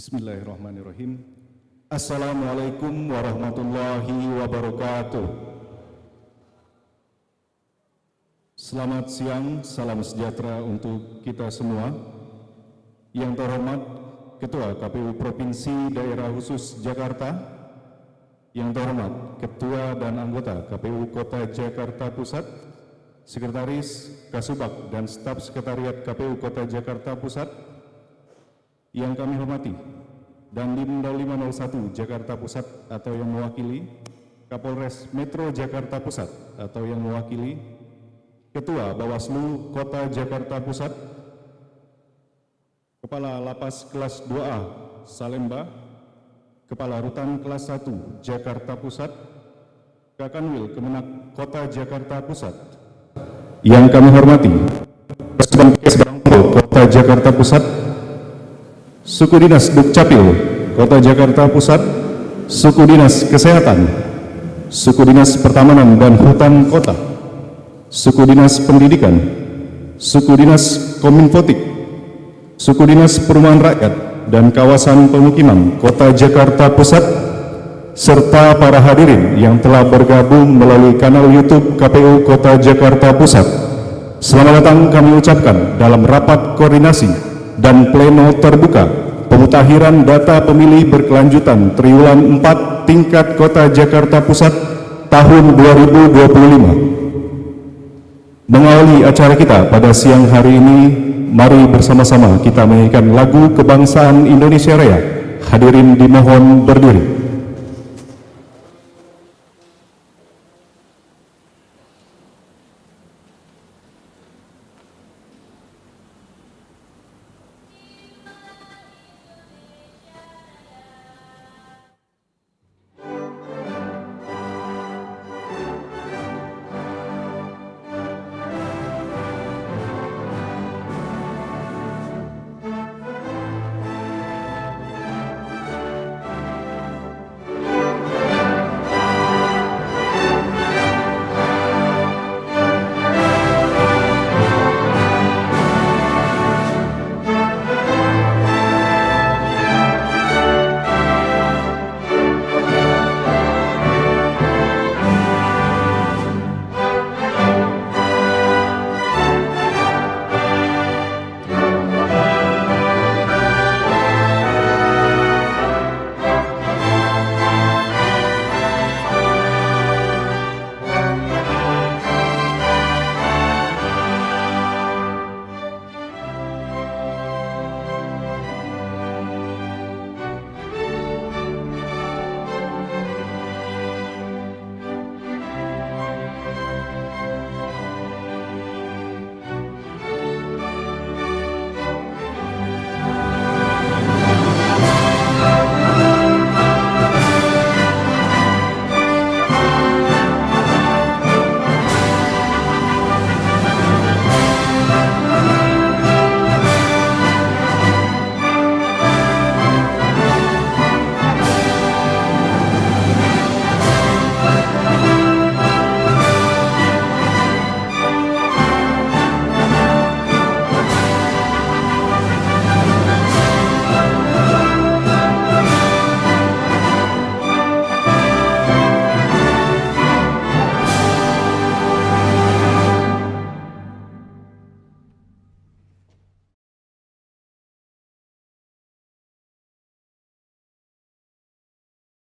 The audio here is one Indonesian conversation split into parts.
Bismillahirrahmanirrahim. Assalamualaikum warahmatullahi wabarakatuh. Selamat siang, salam sejahtera untuk kita semua. Yang terhormat Ketua KPU Provinsi Daerah Khusus Jakarta, yang terhormat Ketua dan anggota KPU Kota Jakarta Pusat, Sekretaris, Kasubag, dan Staf Sekretariat KPU Kota Jakarta Pusat, yang kami hormati Dandim 501 Jakarta Pusat atau yang mewakili, Kapolres Metro Jakarta Pusat atau yang mewakili, Ketua Bawaslu Kota Jakarta Pusat, Kepala Lapas Kelas 2A Salemba, Kepala Rutan Kelas 1 Jakarta Pusat, Kakanwil Kemenak Kota Jakarta Pusat, yang kami hormati Kesbangkes Bangpol Kota Jakarta Pusat, Suku Dinas Dukcapil Kota Jakarta Pusat, Suku Dinas Kesehatan, Suku Dinas Pertamanan dan Hutan Kota, Suku Dinas Pendidikan, Suku Dinas Kominfotik, Suku Dinas Perumahan Rakyat dan Kawasan Pemukiman Kota Jakarta Pusat, serta para hadirin yang telah bergabung melalui kanal YouTube KPU Kota Jakarta Pusat. Selamat datang kami ucapkan dalam rapat koordinasi dan pleno terbuka pemutahiran data pemilih berkelanjutan triwulan 4 tingkat Kota Jakarta Pusat tahun 2025. Mengawali acara kita pada siang hari ini, mari bersama-sama kita menyanyikan lagu kebangsaan Indonesia Raya. Hadirin dimohon berdiri.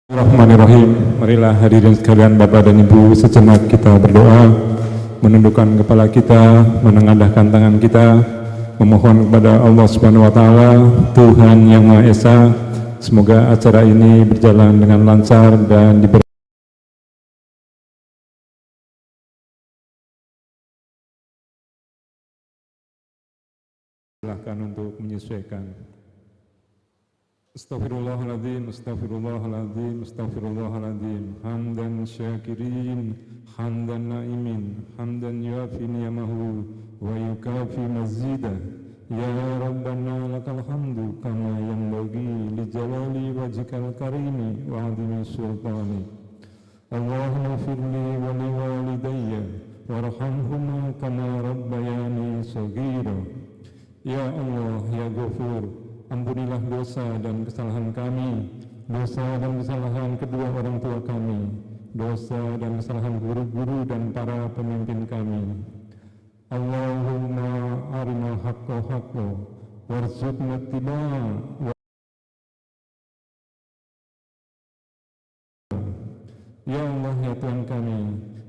Bismillahirrahmanirrahim. Marilah hadirin sekalian, Bapak dan Ibu, sejenak kita berdoa, menundukkan kepala kita, menengadahkan tangan kita, memohon kepada Allah Subhanahu wa taala, Tuhan yang Maha Esa, semoga acara ini berjalan dengan lancar dan diberkati. Silakan untuk menyesuaikan. Astaghfirullahaladzim, astaghfirullahaladzim, astaghfirullahaladzim. Hamdan syakirin, hamdan na'imin, hamdan yuafi ni'amahu wa yukafi mazidah. Ya Rabbana lakal hamdu kama yanbaghi li jalali wajhikal karimi wa 'azimi sultani. Allahumma firli wa li walidayya warhamhuma kama rabbayani shaghira. Ya Allah, ya Ghafur, ampunilah dosa dan kesalahan kami, dosa dan kesalahan kedua orang tua kami, dosa dan kesalahan guru-guru dan para pemimpin kami. Allahumma arinal haqqa haqqa warzuqna ittiba'ah. Ya Allah, ya Tuhan kami,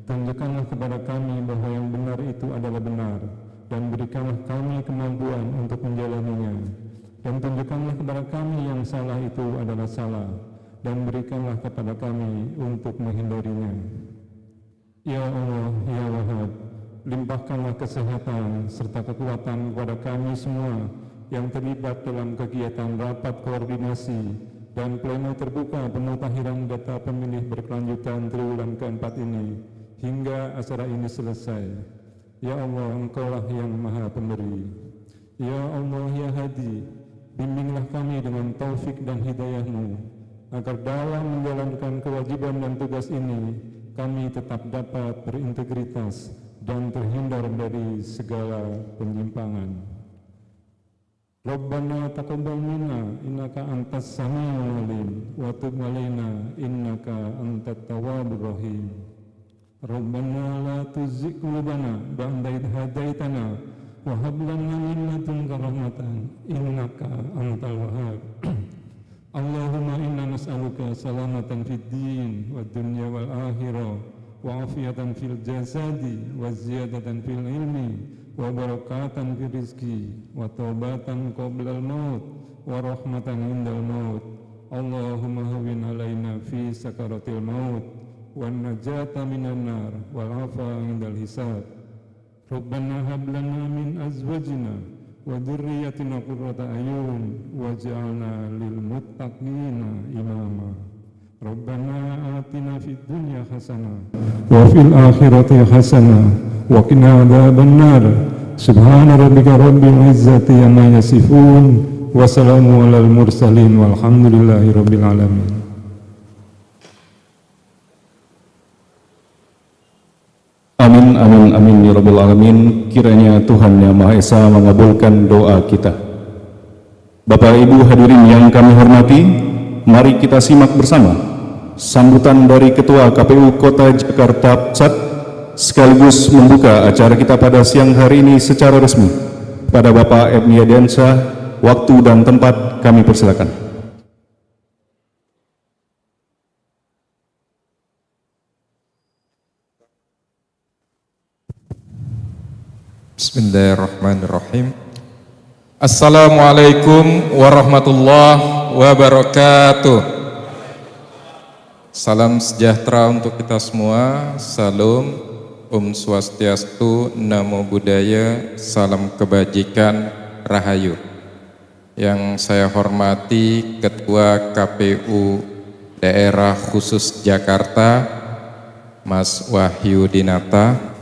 tunjukkanlah kepada kami bahwa yang benar itu adalah benar, dan berikanlah kami kemampuan untuk menjalaninya. Dan tunjukkanlah kepada kami yang salah itu adalah salah, dan berikanlah kepada kami untuk menghindarinya. Ya Allah, ya Wahhab, limpahkanlah kesehatan serta kekuatan kepada kami semua yang terlibat dalam kegiatan rapat koordinasi dan pleno terbuka pemutahiran data pemilih berkelanjutan triwulan keempat ini hingga acara ini selesai. Ya Allah, Engkaulah yang Maha Pemberi. Ya Allah, ya Hadi, bimbinglah kami dengan taufik dan hidayah-Mu agar dalam menjalankan kewajiban dan tugas ini kami tetap dapat berintegritas dan terhindar dari segala penyimpangan. Rabbana taqabbal minna innaka antas samiul alim wa tub alaina innaka antat tawwabur rahim. Rabbana la tuzigh qulubana ba'da idh hadaitana wa hab lana min ladunka rahmatan innaka antal wahhab. Allahumma inna nas'aluka salamatan fid din wad dunya wal akhirah wa afiyatan fil jasadi wa ziyadatan fil ilmi wa barakatan fi rizki wa taubatan qoblal maut wa rahmatan indal maut. Allahumma hawin alaina fi sakaratil maut wa najata minan nar wal afa indal hisab. Rabbana hab lana min azwajina wa dhurriyyatina qurrata ayun waj'alna lil muttaqina imama. Rabbana atina fid dunya hasanah wa fil akhirati hasanah wa qina adzabannar. Subhana rabbika rabbil izzati amma yasifun wa salamun alal mursalin walhamdulillahi rabbil alamin. Amin, amin, amin ya rabbal alamin. Kiranya Tuhan Yang Maha Esa mengabulkan doa kita. Bapak Ibu hadirin yang kami hormati, mari kita simak bersama sambutan dari Ketua KPU Kota Jakarta Pusat sekaligus membuka acara kita pada siang hari ini secara resmi. Pada Bapak Ebni Yadiansyah, waktu dan tempat kami persilakan. Bismillahirrahmanirrahim. Assalamualaikum warahmatullahi wabarakatuh. Salam sejahtera untuk kita semua. Salam Om Swastiastu, Namo Buddhaya, salam kebajikan, Rahayu. Yang saya hormati Ketua KPU Daerah Khusus Jakarta, Mas Wahyu Dinata.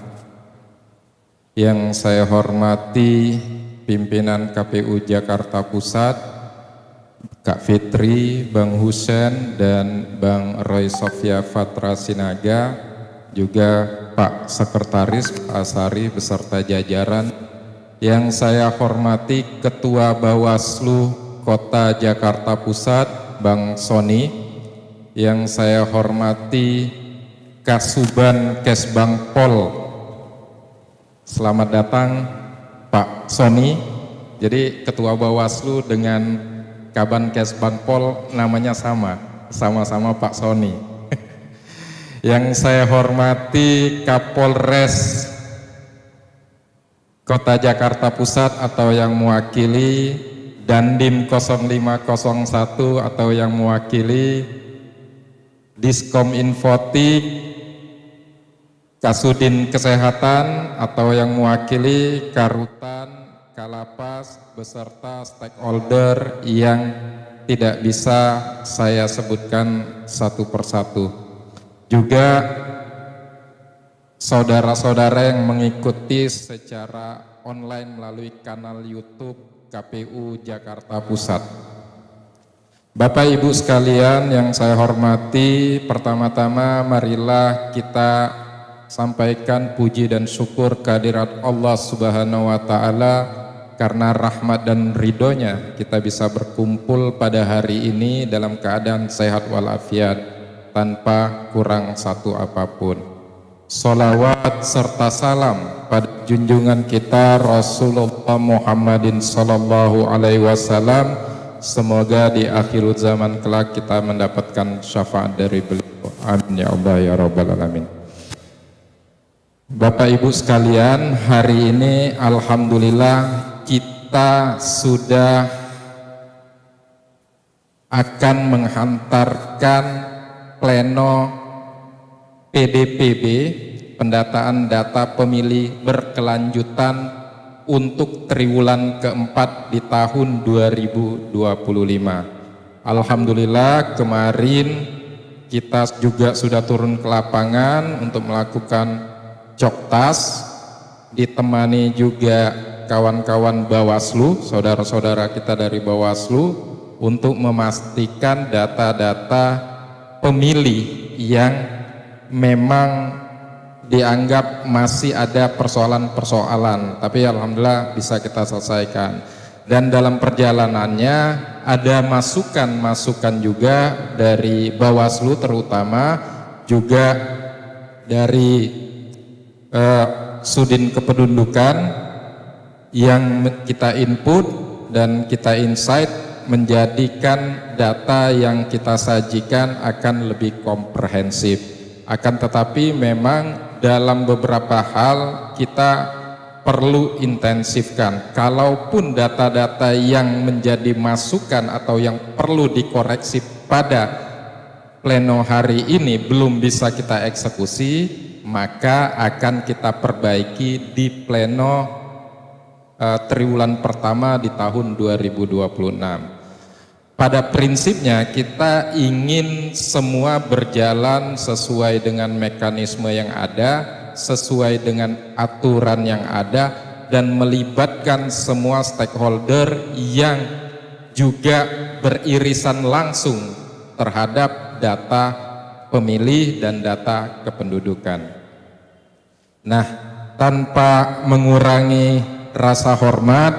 Yang saya hormati pimpinan KPU Jakarta Pusat, Kak Fitri, Bang Husen, dan Bang Roy Sofia Fatra Sinaga, juga Pak Sekretaris Pak Asari beserta jajaran. Yang saya hormati Ketua Bawaslu Kota Jakarta Pusat, Bang Soni. Yang saya hormati Kasuban Kesbangpol. Selamat datang Pak Soni. Jadi Ketua Bawaslu dengan Kaban Kesbangpol namanya sama-sama Pak Soni. Yang saya hormati Kapolres Kota Jakarta Pusat atau yang mewakili Dandim 0501 atau yang mewakili Diskom Infotik, Kasudin Kesehatan atau yang mewakili Karutan, Kalapas beserta stakeholder yang tidak bisa saya sebutkan satu persatu. Juga saudara-saudara yang mengikuti secara online melalui kanal YouTube KPU Jakarta Pusat. Bapak Ibu sekalian yang saya hormati, pertama-tama marilah kita sampaikan puji dan syukur kehadirat Allah Subhanahu wa Ta'ala, karena rahmat dan ridhonya kita bisa berkumpul pada hari ini dalam keadaan sehat walafiat tanpa kurang satu apapun. Sholawat serta salam pada junjungan kita Rasulullah Muhammadin sallallahu alaihi wasallam. Semoga di akhir zaman kelak kita mendapatkan syafaat dari beliau. Amin ya Allah ya rabbal alamin. Bapak Ibu sekalian, hari ini alhamdulillah kita sudah akan menghantarkan pleno PDPB, pendataan data pemilih berkelanjutan untuk triwulan keempat di tahun 2025. Alhamdulillah kemarin kita juga sudah turun ke lapangan untuk melakukan coktas, ditemani juga kawan-kawan Bawaslu, saudara-saudara kita dari Bawaslu, untuk memastikan data-data pemilih yang memang dianggap masih ada persoalan-persoalan, tapi alhamdulillah bisa kita selesaikan. Dan dalam perjalanannya ada masukan-masukan juga dari Bawaslu, terutama juga dari Sudin Kependudukan yang kita input dan kita insight, menjadikan data yang kita sajikan akan lebih komprehensif. Akan tetapi memang dalam beberapa hal kita perlu intensifkan. Kalaupun data-data yang menjadi masukan atau yang perlu dikoreksi pada pleno hari ini belum bisa kita eksekusi, maka akan kita perbaiki di pleno triwulan pertama di tahun 2026. Pada prinsipnya kita ingin semua berjalan sesuai dengan mekanisme yang ada, sesuai dengan aturan yang ada, dan melibatkan semua stakeholder yang juga beririsan langsung terhadap data pemilih dan data kependudukan. Nah, tanpa mengurangi rasa hormat,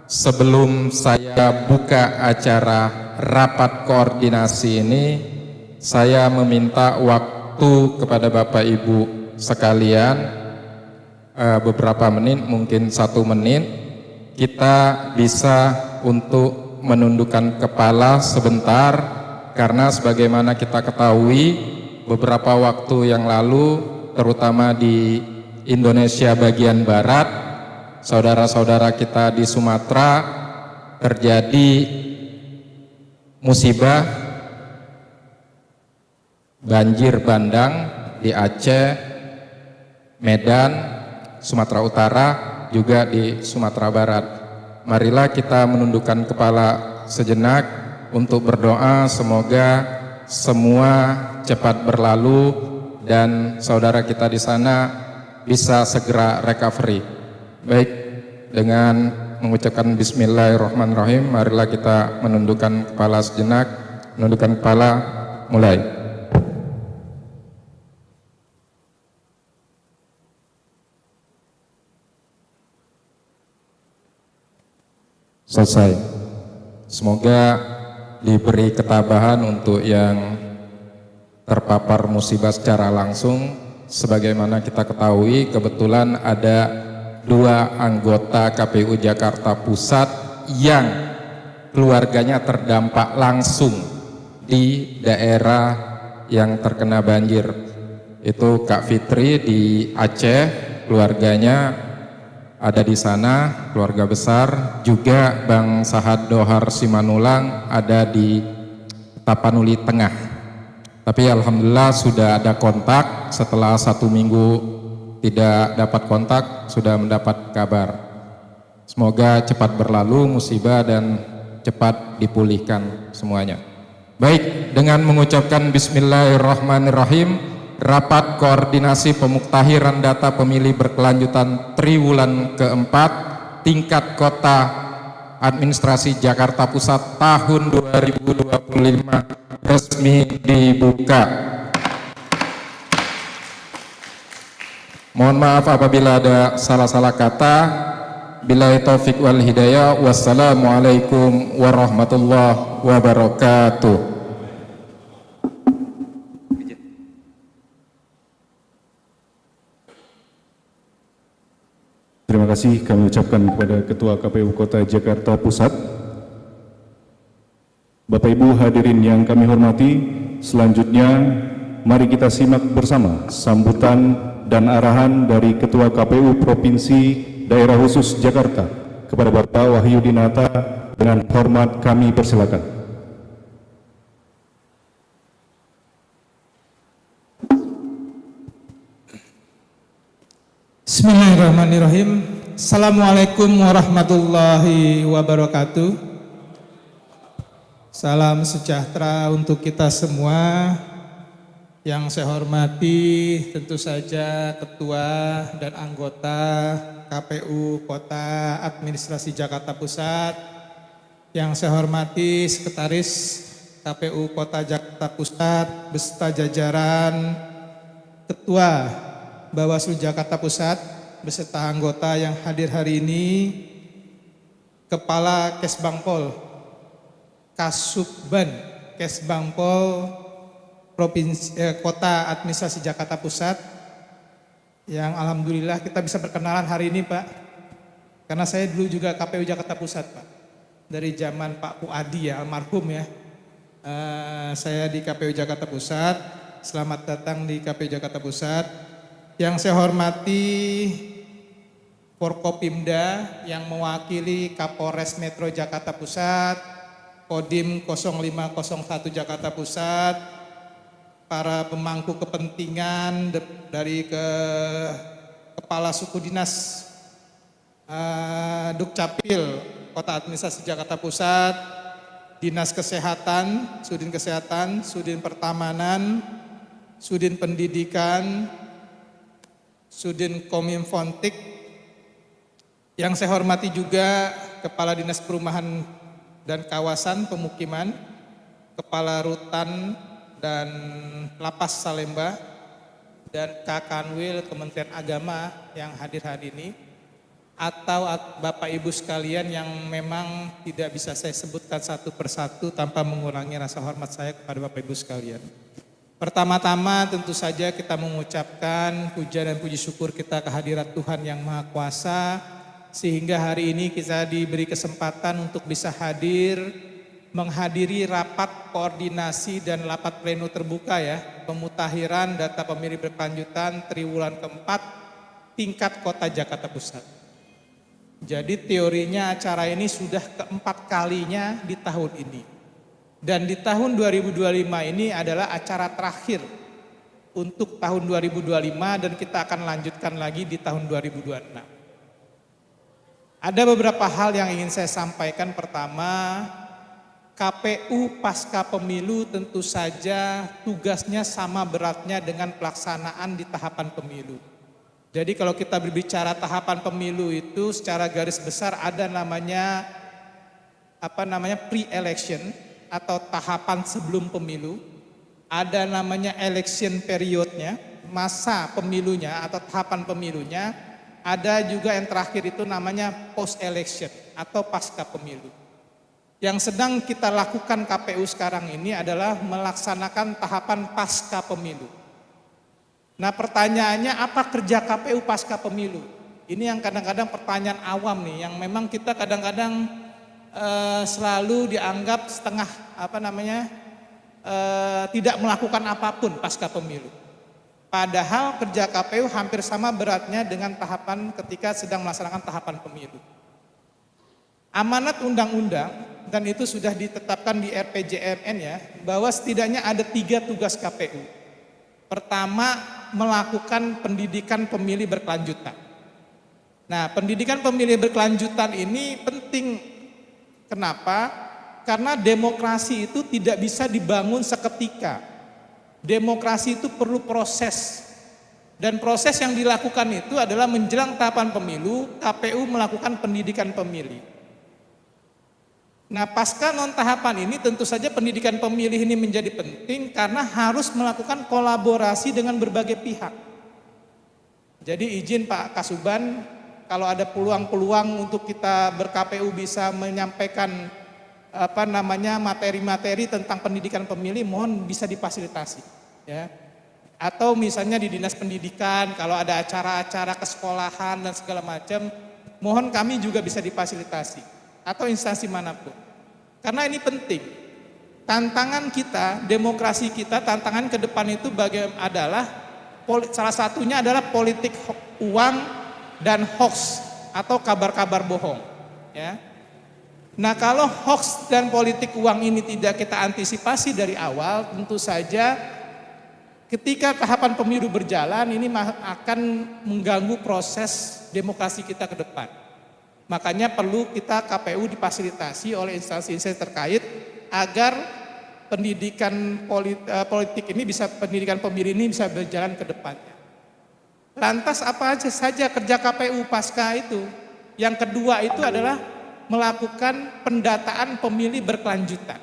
sebelum saya buka acara rapat koordinasi ini, saya meminta waktu kepada Bapak Ibu sekalian beberapa menit, mungkin 1 menit, kita bisa untuk menundukkan kepala sebentar, karena sebagaimana kita ketahui beberapa waktu yang lalu, terutama di Indonesia bagian barat, saudara-saudara kita di Sumatera terjadi musibah banjir bandang di Aceh, Medan, Sumatera Utara, juga di Sumatera Barat. Marilah kita menundukkan kepala sejenak untuk berdoa semoga semua cepat berlalu dan saudara kita di sana bisa segera recovery. Baik, dengan mengucapkan bismillahirrahmanirrahim, marilah kita menundukkan kepala sejenak. Menundukkan kepala, mulai. Selesai. Semoga diberi ketabahan untuk yang terpapar musibah secara langsung. Sebagaimana kita ketahui, kebetulan ada 2 anggota KPU Jakarta Pusat yang keluarganya terdampak langsung di daerah yang terkena banjir. Itu Kak Fitri di Aceh, keluarganya ada di sana, keluarga besar. Juga Bang Sahad Dohar Simanulang ada di Tapanuli Tengah. Tapi alhamdulillah sudah ada kontak, setelah 1 minggu tidak dapat kontak, sudah mendapat kabar. Semoga cepat berlalu musibah dan cepat dipulihkan semuanya. Baik, dengan mengucapkan bismillahirrahmanirrahim, rapat koordinasi pemuktahiran data pemilih berkelanjutan triwulan keempat tingkat kota administrasi Jakarta Pusat tahun 2025 resmi dibuka. Mohon maaf apabila ada salah-salah kata. Billahi taufik wal hidayah. Wassalamualaikum warahmatullahi wabarakatuh. Terima kasih kami ucapkan kepada Ketua KPU Kota Jakarta Pusat. Bapak Ibu hadirin yang kami hormati, selanjutnya mari kita simak bersama sambutan dan arahan dari Ketua KPU Provinsi Daerah Khusus Jakarta kepada Bapak Wahyu Dinata. Dengan hormat kami persilakan. Bismillahirrahmanirrahim. Assalamualaikum warahmatullahi wabarakatuh. Salam sejahtera untuk kita semua. Yang saya hormati tentu saja Ketua dan anggota KPU Kota Administrasi Jakarta Pusat. Yang saya hormati Sekretaris KPU Kota Jakarta Pusat beserta jajaran Ketua Bawaslu Jakarta Pusat beserta anggota yang hadir hari ini, Kepala Kesbangpol, Kasubban Kesbangpol Kota Administrasi Jakarta Pusat, yang alhamdulillah kita bisa berkenalan hari ini Pak, karena saya dulu juga KPU Jakarta Pusat Pak, dari zaman Pak Puadi ya, almarhum ya. Saya di KPU Jakarta Pusat, selamat datang di KPU Jakarta Pusat. Yang saya hormati Forkopimda yang mewakili Kapolres Metro Jakarta Pusat, Kodim 0501 Jakarta Pusat, para pemangku kepentingan dari Kepala Suku Dinas Dukcapil Kota Administrasi Jakarta Pusat, Dinas Kesehatan, Sudin Pertamanan, Sudin Pendidikan, Sudin Kominfontik. Yang saya hormati juga Kepala Dinas Perumahan dan Kawasan Pemukiman, Kepala Rutan dan Lapas Salemba, dan Kakanwil Kementerian Agama yang hadir hari ini, atau Bapak Ibu sekalian yang memang tidak bisa saya sebutkan satu persatu tanpa mengurangi rasa hormat saya kepada Bapak Ibu sekalian. Pertama-tama tentu saja kita mengucapkan puja dan puji syukur kita kehadirat Tuhan yang Maha Kuasa, sehingga hari ini kita diberi kesempatan untuk bisa hadir menghadiri rapat koordinasi dan rapat pleno terbuka ya, pemutakhiran data pemilih berkelanjutan triwulan keempat tingkat Kota Jakarta Pusat. Jadi teorinya acara ini sudah keempat kalinya di tahun ini. Dan di tahun 2025 ini adalah acara terakhir untuk tahun 2025 dan kita akan lanjutkan lagi di tahun 2026. Ada beberapa hal yang ingin saya sampaikan. Pertama, KPU pasca pemilu tentu saja tugasnya sama beratnya dengan pelaksanaan di tahapan pemilu. Jadi kalau kita berbicara tahapan pemilu itu secara garis besar ada namanya pre-election atau tahapan sebelum pemilu, ada namanya election periodnya, masa pemilunya atau tahapan pemilunya, ada juga yang terakhir itu namanya post-election atau pasca pemilu. Yang sedang kita lakukan KPU sekarang ini adalah melaksanakan tahapan pasca pemilu. Nah pertanyaannya, apa kerja KPU pasca pemilu? Ini yang kadang-kadang pertanyaan awam nih, yang memang kita kadang-kadang selalu dianggap setengah tidak melakukan apapun pasca pemilu. Padahal kerja KPU hampir sama beratnya dengan tahapan ketika sedang melaksanakan tahapan pemilu. Amanat undang-undang, dan itu sudah ditetapkan di RPJMN ya, bahwa setidaknya ada 3 tugas KPU. Pertama, melakukan pendidikan pemilih berkelanjutan. Nah, pendidikan pemilih berkelanjutan ini penting. Kenapa? Karena demokrasi itu tidak bisa dibangun seketika. Demokrasi itu perlu proses. Dan proses yang dilakukan itu adalah menjelang tahapan pemilu, KPU melakukan pendidikan pemilih. Nah, pasca non tahapan ini tentu saja pendidikan pemilih ini menjadi penting karena harus melakukan kolaborasi dengan berbagai pihak. Jadi izin Pak Kasubban, kalau ada peluang-peluang untuk kita ber-KPU bisa menyampaikan materi-materi tentang pendidikan pemilih, mohon bisa difasilitasi ya. Atau misalnya di dinas pendidikan, kalau ada acara-acara ke sekolahan dan segala macam, mohon kami juga bisa difasilitasi. Atau instansi manapun. Karena ini penting. Tantangan kita, demokrasi kita, tantangan ke depan itu adalah salah satunya adalah politik uang dan hoax atau kabar-kabar bohong. Ya. Nah kalau hoax dan politik uang ini tidak kita antisipasi dari awal, tentu saja ketika tahapan pemilu berjalan ini akan mengganggu proses demokrasi kita ke depan. Makanya perlu kita KPU difasilitasi oleh instansi-instansi terkait agar pendidikan politik ini pendidikan pemilu ini bisa berjalan ke depannya. Lantas apa aja saja kerja KPU pasca itu? Yang kedua itu adalah melakukan pendataan pemilih berkelanjutan.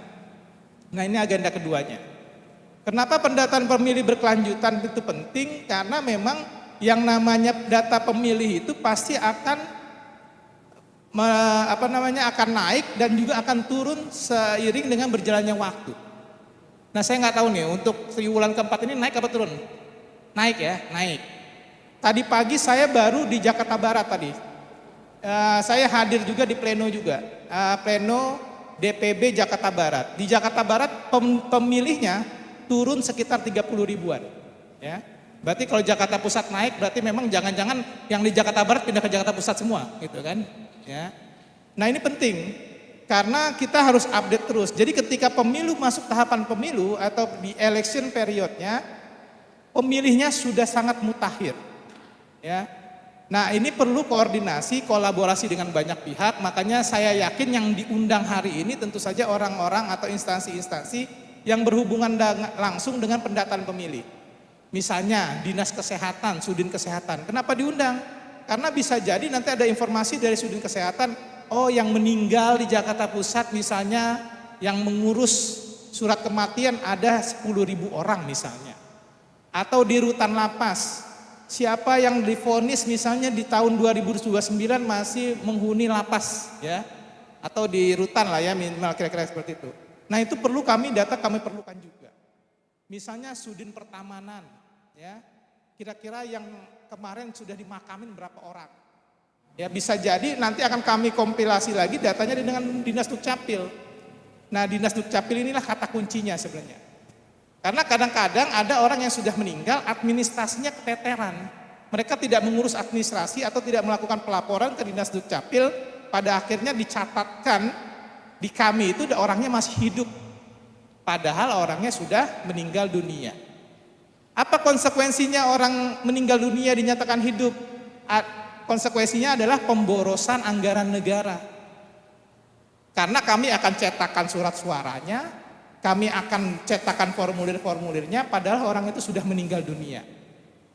Nah ini agenda keduanya. Kenapa pendataan pemilih berkelanjutan itu penting? Karena memang yang namanya data pemilih itu pasti akan akan naik dan juga akan turun seiring dengan berjalannya waktu. Nah saya nggak tahu nih untuk triwulan keempat ini naik apa turun? Naik ya, naik. Tadi pagi saya baru di Jakarta Barat tadi. Saya hadir juga di pleno juga, pleno DPB Jakarta Barat. Di Jakarta Barat pemilihnya turun sekitar 30 ribuan. Ya. Berarti kalau Jakarta Pusat naik berarti memang jangan-jangan yang di Jakarta Barat pindah ke Jakarta Pusat semua, gitu kan? Ya. Nah ini penting. Karena kita harus update terus. Jadi ketika pemilu masuk tahapan pemilu atau di election periodnya, pemilihnya sudah sangat mutakhir. Ya. Nah ini perlu koordinasi, kolaborasi dengan banyak pihak. Makanya saya yakin yang diundang hari ini tentu saja orang-orang atau instansi-instansi yang berhubungan langsung dengan pendataan pemilih. Misalnya Dinas Kesehatan, Sudin Kesehatan. Kenapa diundang? Karena bisa jadi nanti ada informasi dari Sudin Kesehatan, oh yang meninggal di Jakarta Pusat misalnya yang mengurus surat kematian ada 10.000 orang misalnya. Atau di rutan lapas, siapa yang divonis misalnya di tahun 2029 masih menghuni lapas ya. Atau di rutan lah ya minimal kira-kira seperti itu. Nah itu perlu data kami perlukan juga. Misalnya Sudin Pertamanan ya, kira-kira yang kemarin sudah dimakamin berapa orang. Ya bisa jadi nanti akan kami kompilasi lagi datanya dengan Dinas Dukcapil. Nah Dinas Dukcapil inilah kata kuncinya sebenarnya. Karena kadang-kadang ada orang yang sudah meninggal administrasinya keteteran. Mereka tidak mengurus administrasi atau tidak melakukan pelaporan ke Dinas Dukcapil. Pada akhirnya dicatatkan di kami itu orangnya masih hidup. Padahal orangnya sudah meninggal dunia. Apa konsekuensinya orang meninggal dunia dinyatakan hidup? Konsekuensinya adalah pemborosan anggaran negara. Karena kami akan cetakkan surat suaranya, kami akan cetakkan formulir-formulirnya padahal orang itu sudah meninggal dunia.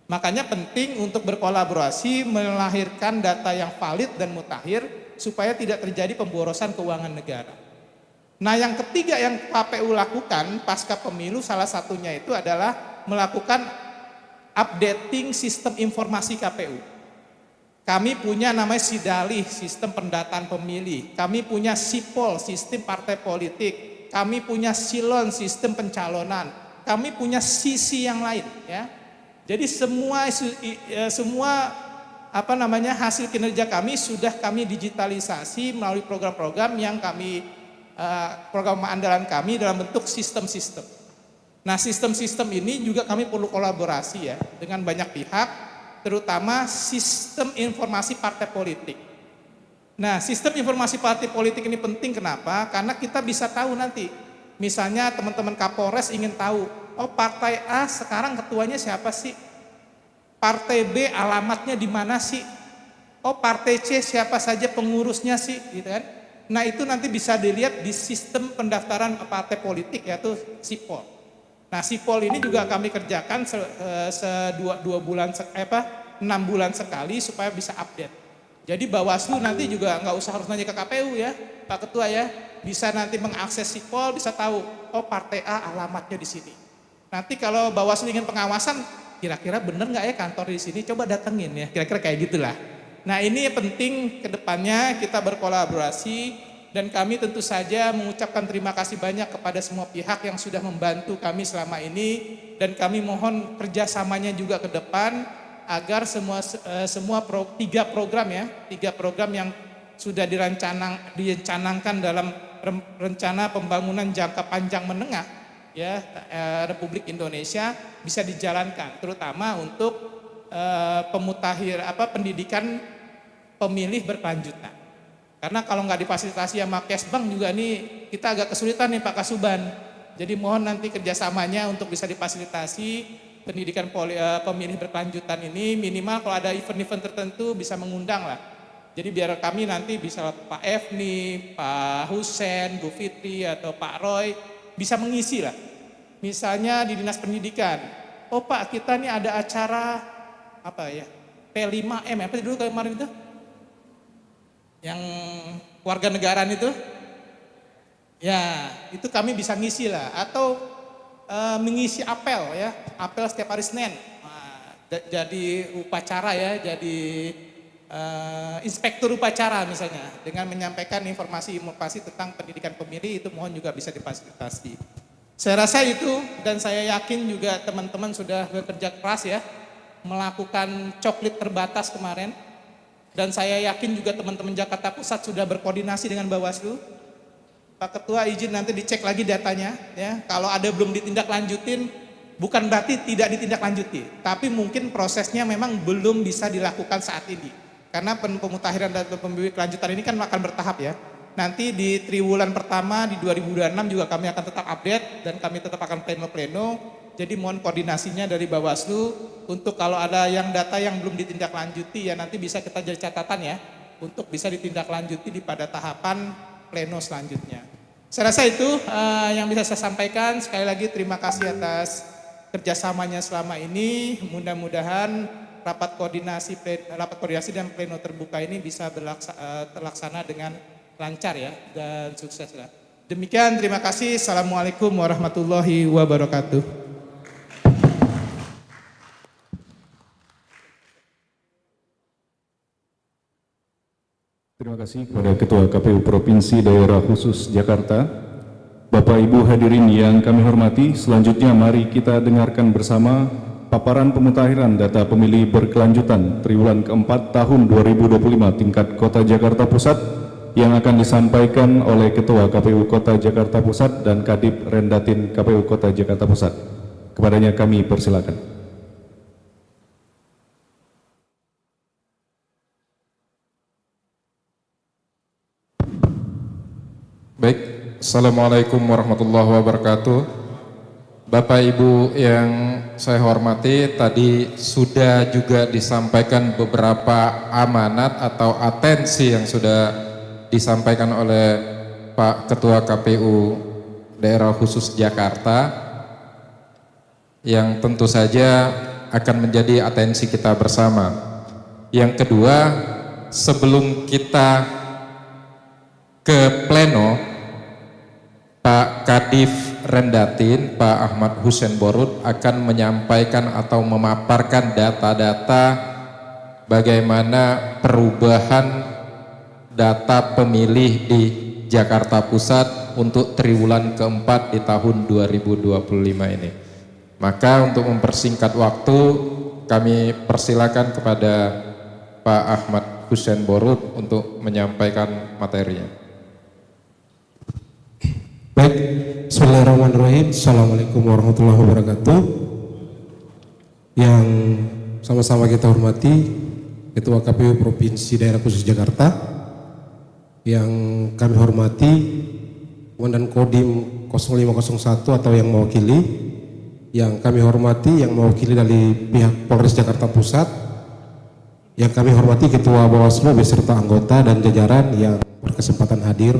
Makanya penting untuk berkolaborasi melahirkan data yang valid dan mutakhir supaya tidak terjadi pemborosan keuangan negara. Nah yang ketiga yang KPU lakukan pasca pemilu salah satunya itu adalah melakukan updating sistem informasi KPU. Kami punya namanya SIDALIH, sistem pendataan pemilih. Kami punya SIPOL, sistem partai politik. Kami punya SILON, sistem pencalonan. Kami punya sisi yang lain. Ya. Jadi semua hasil kinerja kami sudah kami digitalisasi melalui program-program yang program andalan kami dalam bentuk sistem-sistem. Nah sistem-sistem ini juga kami perlu kolaborasi ya dengan banyak pihak. Terutama sistem informasi partai politik. Nah sistem informasi partai politik ini penting kenapa? Karena kita bisa tahu nanti, misalnya teman-teman Kapolres ingin tahu, oh partai A sekarang ketuanya siapa sih? Partai B alamatnya di mana sih? Oh partai C siapa saja pengurusnya sih? Gitu kan? Nah itu nanti bisa dilihat di sistem pendaftaran partai politik yaitu SIPOL. Nah SIPOL ini juga kami kerjakan 6 bulan sekali supaya bisa update. Jadi Bawaslu nanti juga nggak usah harus nanya ke KPU ya, Pak Ketua ya, bisa nanti mengakses SIPOL, bisa tahu, oh partai A alamatnya di sini. Nanti kalau Bawaslu ingin pengawasan, kira-kira bener nggak ya kantor di sini, coba datengin ya, kira-kira kayak gitulah. Nah ini penting kedepannya kita berkolaborasi dan kami tentu saja mengucapkan terima kasih banyak kepada semua pihak yang sudah membantu kami selama ini, dan kami mohon kerjasamanya juga ke depan agar tiga program yang sudah direncanakan dalam rencana pembangunan jangka panjang menengah ya Republik Indonesia bisa dijalankan, terutama untuk pendidikan pemilih berkelanjutan. Karena kalau nggak difasilitasi sama Kesbang juga nih kita agak kesulitan nih Pak Kasuban. Jadi mohon nanti kerjasamanya untuk bisa difasilitasi pendidikan pemilih berkelanjutan ini, minimal kalau ada event-event tertentu bisa mengundang lah. Jadi biar kami nanti bisa Pak Efni, Pak Husen, Bu Fitri atau Pak Roy bisa mengisi lah. Misalnya di Dinas Pendidikan, oh Pak kita nih ada acara P5M, apa dulu kemarin itu? Yang warga negaraan itu, ya itu kami bisa ngisi lah, atau mengisi apel ya, apel setiap hari Senin, jadi upacara ya, jadi inspektur upacara misalnya, dengan menyampaikan informasi tentang pendidikan pemilih, itu mohon juga bisa difasilitasi. Saya rasa itu, dan saya yakin juga teman-teman sudah bekerja keras ya, melakukan coklit terbatas kemarin. Dan saya yakin juga teman-teman Jakarta Pusat sudah berkoordinasi dengan Bawaslu. Pak Ketua izin nanti dicek lagi datanya ya. Kalau ada belum ditindaklanjutin, bukan berarti tidak ditindaklanjuti, tapi mungkin prosesnya memang belum bisa dilakukan saat ini. Karena pemutakhiran dan pemilih kelanjutan ini kan akan bertahap ya. Nanti di triwulan pertama di 2026 juga kami akan tetap update dan kami tetap akan pleno-pleno. Jadi mohon koordinasinya dari Bawaslu untuk kalau ada data yang belum ditindaklanjuti ya nanti bisa kita jadi catatan ya untuk bisa ditindaklanjuti pada tahapan pleno selanjutnya. Saya rasa itu yang bisa saya sampaikan. Sekali lagi terima kasih atas kerjasamanya selama ini. Mudah-mudahan rapat koordinasi dan pleno terbuka ini bisa terlaksana dengan lancar ya dan sukses lah. Demikian, terima kasih. Assalamualaikum warahmatullahi wabarakatuh. Terima kasih kepada Ketua KPU Provinsi Daerah Khusus Jakarta. Bapak Ibu hadirin yang kami hormati, selanjutnya mari kita dengarkan bersama paparan pemutakhiran data pemilih berkelanjutan triwulan keempat tahun 2025 tingkat Kota Jakarta Pusat yang akan disampaikan oleh Ketua KPU Kota Jakarta Pusat dan Kadip Rendatin KPU Kota Jakarta Pusat. Kepadanya kami persilakan. Baik, Assalamualaikum warahmatullahi wabarakatuh. Bapak Ibu yang saya hormati, tadi sudah juga disampaikan beberapa amanat atau atensi yang sudah disampaikan oleh Pak Ketua KPU Daerah Khusus Jakarta, yang tentu saja akan menjadi atensi kita bersama. Yang kedua, sebelum kita ke pleno, Pak Kadif Rendatin, Pak Ahmad Husen Borut akan menyampaikan atau memaparkan data-data bagaimana perubahan data pemilih di Jakarta Pusat untuk triwulan keempat di tahun 2025 ini. Maka untuk mempersingkat waktu, kami persilakan kepada Pak Ahmad Husen Borut untuk menyampaikan materinya. Baik, bismillahirrahmanirrahim. Assalamualaikum warahmatullahi wabarakatuh. Yang sama-sama kita hormati Ketua KPU Provinsi Daerah Khusus Jakarta, yang kami hormati Komandan Kodim 0501 atau yang mewakili, yang kami hormati yang mewakili dari pihak Polres Jakarta Pusat, yang kami hormati Ketua Bawaslu beserta anggota dan jajaran yang berkesempatan hadir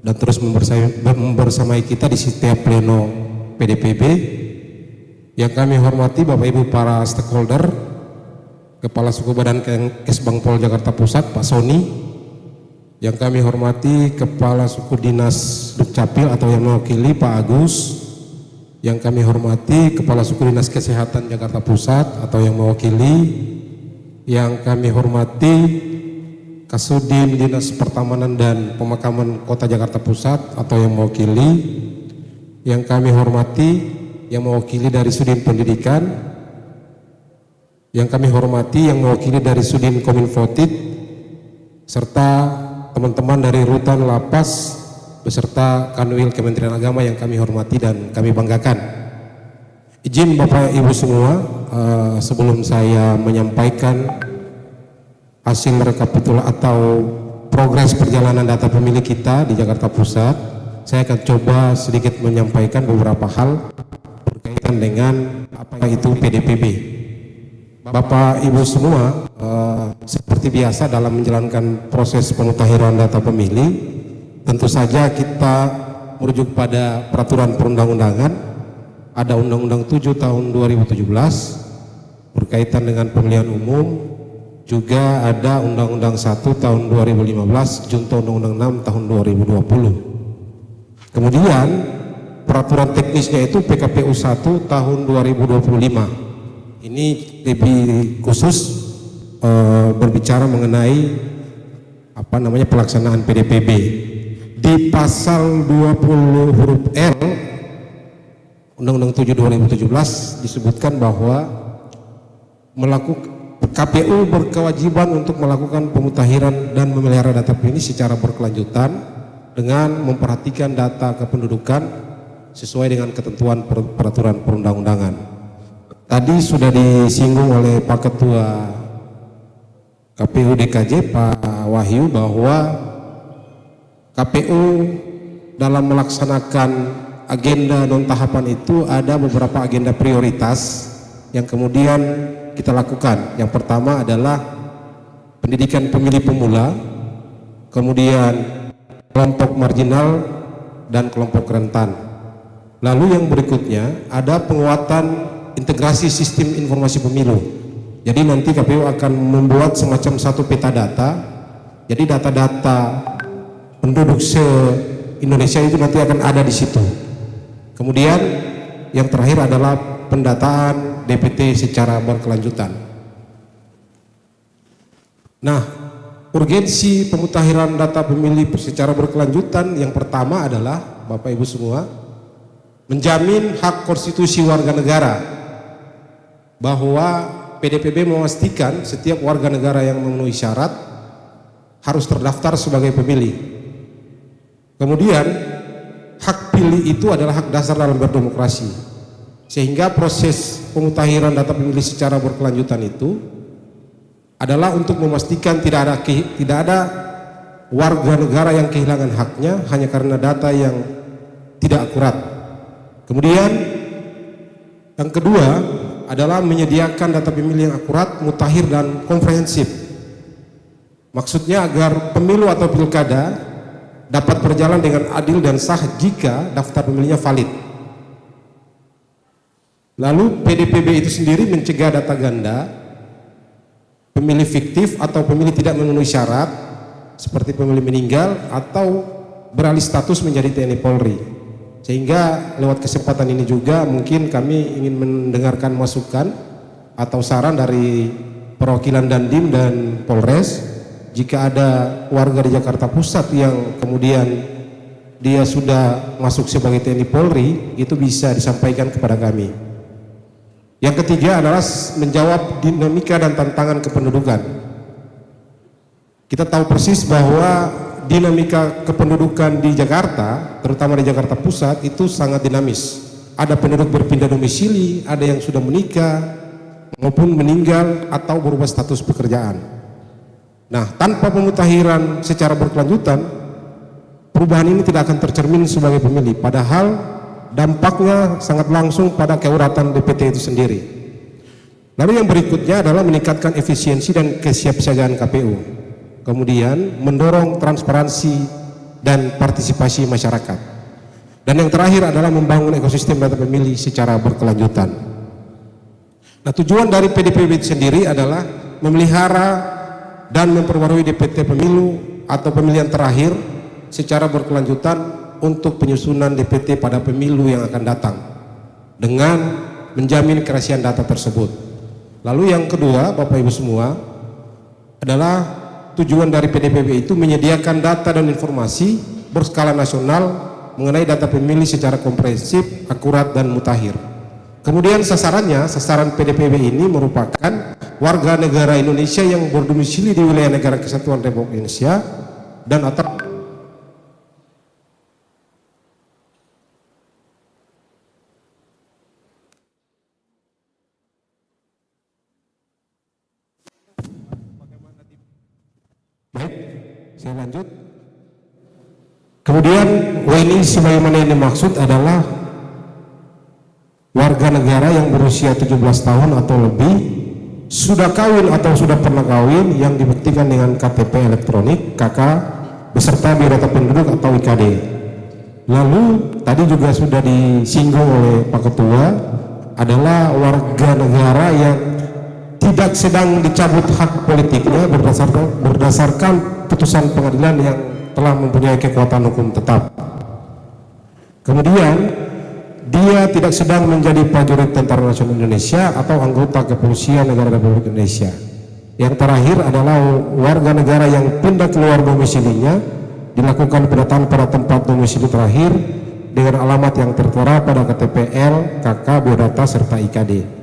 dan terus membersamai kita di setiap pleno PDPB. Yang kami hormati Bapak Ibu para stakeholder, Kepala Suku Badan Kesbang Pol Jakarta Pusat Pak Sony, yang kami hormati Kepala Suku Dinas Dukcapil atau yang mewakili Pak Agus, yang kami hormati Kepala Suku Dinas Kesehatan Jakarta Pusat atau yang mewakili, yang kami hormati Kasudin Dinas Pertamanan dan Pemakaman Kota Jakarta Pusat atau yang mewakili, yang kami hormati yang mewakili dari Sudin Pendidikan, yang kami hormati yang mewakili dari Sudin Kominfotid, serta teman-teman dari Rutan Lapas beserta Kanwil Kementerian Agama yang kami hormati dan kami banggakan. Izin Bapak Ibu semua, sebelum saya menyampaikan hasil rekapitulasi atau progres perjalanan data pemilih kita di Jakarta Pusat, saya akan coba sedikit menyampaikan beberapa hal berkaitan dengan apa itu PDPB. Bapak Ibu semua, seperti biasa dalam menjalankan proses pemutahiran data pemilih, tentu saja kita merujuk pada peraturan perundang-undangan. Ada Undang-Undang 7 tahun 2017 berkaitan dengan pemilihan umum, juga ada Undang-Undang 1 tahun 2015 junto Undang-Undang 6 tahun 2020. Kemudian peraturan teknisnya itu PKPU 1 tahun 2025. Ini lebih khusus berbicara mengenai pelaksanaan PDPB. Di pasal 20 huruf L Undang-Undang 7 2017 disebutkan bahwa KPU berkewajiban untuk melakukan pemutahiran dan memelihara data pemilih secara berkelanjutan dengan memperhatikan data kependudukan sesuai dengan ketentuan peraturan perundang-undangan. Tadi sudah disinggung oleh Pak Ketua KPU DKJ Pak Wahyu bahwa KPU dalam melaksanakan agenda non tahapan itu ada beberapa agenda prioritas yang kemudian kita lakukan. Yang pertama adalah pendidikan pemilih pemula, kemudian kelompok marginal dan kelompok rentan. Lalu yang berikutnya ada penguatan integrasi sistem informasi pemilu. Jadi nanti KPU akan membuat semacam satu peta data. Jadi data-data penduduk se-Indonesia itu nanti akan ada di situ. Kemudian yang terakhir adalah pendataan DPT secara berkelanjutan. Nah, urgensi pemutahiran data pemilih secara berkelanjutan yang pertama adalah Bapak Ibu semua menjamin hak konstitusi warga negara, bahwa PDPB memastikan setiap warga negara yang memenuhi syarat harus terdaftar sebagai pemilih. Kemudian hak pilih itu adalah hak dasar dalam berdemokrasi, sehingga proses pemutahiran data pemilih secara berkelanjutan itu adalah untuk memastikan tidak ada warga negara yang kehilangan haknya hanya karena data yang tidak akurat. Kemudian yang kedua adalah menyediakan data pemilih yang akurat, mutakhir dan komprehensif. Maksudnya agar pemilu atau pilkada dapat berjalan dengan adil dan sah jika daftar pemilihnya valid. Lalu PDPB itu sendiri mencegah data ganda, pemilih fiktif atau pemilih tidak memenuhi syarat seperti pemilih meninggal atau beralih status menjadi TNI Polri. Sehingga lewat kesempatan ini juga mungkin kami ingin mendengarkan masukan atau saran dari perwakilan Dandim dan Polres. Jika ada warga di Jakarta Pusat yang kemudian dia sudah masuk sebagai TNI Polri, itu bisa disampaikan kepada kami. Yang ketiga adalah menjawab dinamika dan tantangan kependudukan. Kita tahu persis bahwa dinamika kependudukan di Jakarta, terutama di Jakarta Pusat, itu sangat dinamis. Ada penduduk berpindah domisili, ada yang sudah menikah maupun meninggal atau berubah status pekerjaan. Nah, tanpa pemutahiran secara berkelanjutan, perubahan ini tidak akan tercermin sebagai pemilih, padahal dampaknya sangat langsung pada keuratan DPT itu sendiri. Lalu yang berikutnya adalah meningkatkan efisiensi dan kesiapsiagaan KPU. Kemudian mendorong transparansi dan partisipasi masyarakat. Dan yang terakhir adalah membangun ekosistem data pemilih secara berkelanjutan. Nah, tujuan dari PDPB itu sendiri adalah memelihara dan memperbarui DPT pemilu atau pemilihan terakhir secara berkelanjutan untuk penyusunan DPT pada pemilu yang akan datang dengan menjamin kerahasiaan data tersebut. Lalu yang kedua, Bapak Ibu semua, adalah tujuan dari PDPB itu menyediakan data dan informasi berskala nasional mengenai data pemilih secara komprehensif, akurat, dan mutakhir. Kemudian sasaran PDPB ini merupakan warga negara Indonesia yang berdomisili di wilayah negara Kesatuan Republik Indonesia dan atau baik, saya lanjut. Kemudian WNI sebagaimana yang dimaksud adalah warga negara yang berusia 17 tahun atau lebih, sudah kawin atau sudah pernah kawin yang dibuktikan dengan KTP elektronik, KK, beserta biodata penduduk atau IKD. Lalu tadi juga sudah disinggung oleh Pak Ketua adalah warga negara yang tidak sedang dicabut hak politiknya berdasarkan putusan pengadilan yang telah mempunyai kekuatan hukum tetap. Kemudian dia tidak sedang menjadi prajurit Tentara Nasional Indonesia atau anggota kepolisian negara Republik Indonesia. Yang terakhir adalah warga negara yang pindah keluar domisilinya, dilakukan pendataan pada tempat domisili terakhir dengan alamat yang tertera pada KTPL, KK, biodata serta IKD.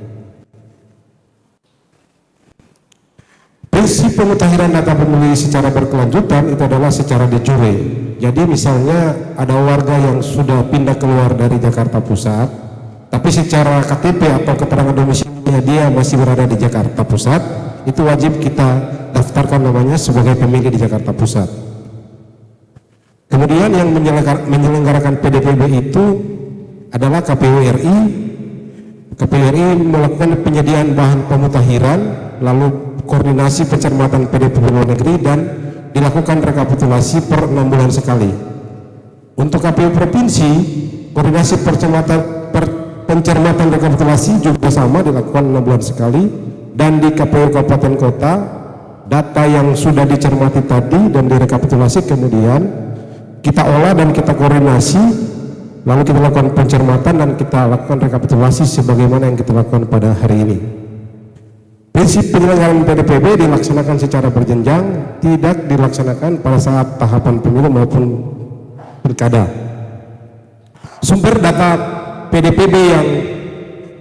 Prinsip pemutahiran data pemilih secara berkelanjutan itu adalah secara de jure. Jadi misalnya ada warga yang sudah pindah keluar dari Jakarta Pusat, tapi secara KTP atau keterangan domisilinya dia masih berada di Jakarta Pusat, itu wajib kita daftarkan namanya sebagai pemilih di Jakarta Pusat. Kemudian yang menyelenggarakan PDPB itu adalah KPU RI. KPU RI melakukan penyediaan bahan pemutahiran, lalu koordinasi pencermatan PDPB luar negeri, dan dilakukan rekapitulasi per 6 bulan sekali. Untuk KPU provinsi, koordinasi pencermatan rekapitulasi juga sama, dilakukan 6 bulan sekali. Dan di KPU kabupaten kota, data yang sudah dicermati tadi dan direkapitulasi kemudian kita olah dan kita koordinasi, lalu kita lakukan pencermatan dan kita lakukan rekapitulasi sebagaimana yang kita lakukan pada hari ini. Prinsip penyelenggaraan PDPB dilaksanakan secara berjenjang, tidak dilaksanakan pada saat tahapan pemilu maupun pilkada. Sumber data PDPB yang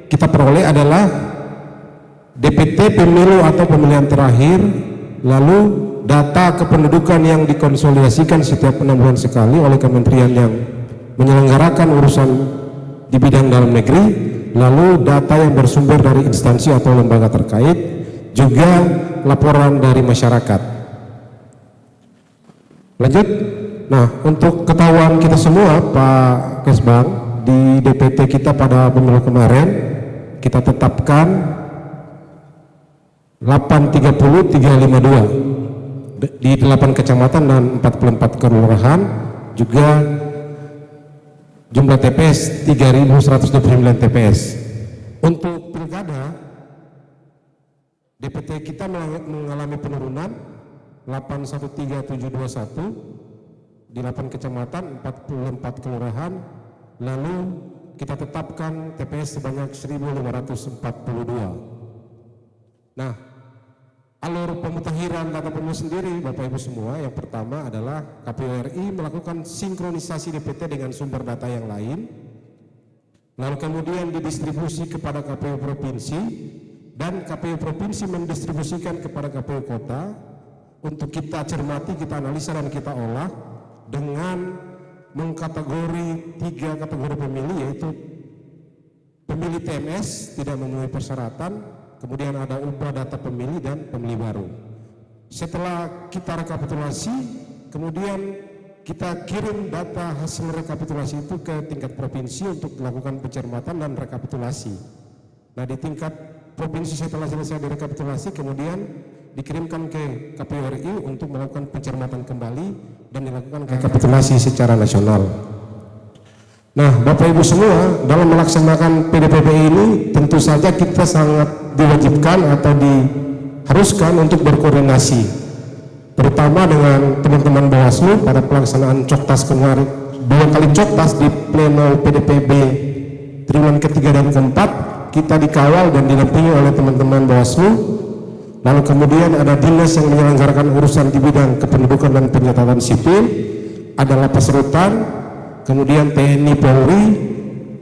kita peroleh adalah DPT pemilu atau pemilihan terakhir, lalu data kependudukan yang dikonsolidasikan setiap 6 bulan sekali oleh kementerian yang menyelenggarakan urusan di bidang dalam negeri, lalu data yang bersumber dari instansi atau lembaga terkait, juga laporan dari masyarakat. Lanjut. Nah, untuk ketahuan kita semua Pak Kesbang, di DPT kita pada pemilu kemarin kita tetapkan 830.352 di 8 kecamatan dan 44 kelurahan, juga jumlah TPS 3.129 TPS. Untuk pilkada, DPT kita mengalami penurunan 813.721 di 8 kecamatan, 44 kelurahan, lalu kita tetapkan TPS sebanyak 1.542. Nah, alur pemutahiran data pemilih sendiri Bapak Ibu semua, yang pertama adalah KPU RI melakukan sinkronisasi DPT dengan sumber data yang lain, lalu kemudian didistribusi kepada KPU provinsi, dan KPU provinsi mendistribusikan kepada KPU kota untuk kita cermati, kita analisa, dan kita olah dengan mengkategori 3 kategori pemilih, yaitu pemilih TMS tidak memenuhi persyaratan, kemudian ada ubah data pemilih, dan pemilih baru. Setelah kita rekapitulasi, kemudian kita kirim data hasil rekapitulasi itu ke tingkat provinsi untuk dilakukan pencermatan dan rekapitulasi. Nah, di tingkat provinsi setelah selesai direkapitulasi, kemudian dikirimkan ke KPU RI untuk melakukan pencermatan kembali dan dilakukan rekapitulasi secara nasional. Nah, Bapak Ibu semua, dalam melaksanakan PDPB ini tentu saja kita sangat diwajibkan atau diharuskan untuk berkoordinasi, terutama dengan teman-teman Bawaslu pada pelaksanaan Coktas kemarin, 2 kali Coktas di pleno PDPB triwulan ketiga dan keempat, kita dikawal dan didampingi oleh teman-teman Bawaslu lalu kemudian ada dinas yang menyelenggarakan urusan di bidang kependudukan dan pencatatan sipil, ada lapas rutan, kemudian TNI Polri,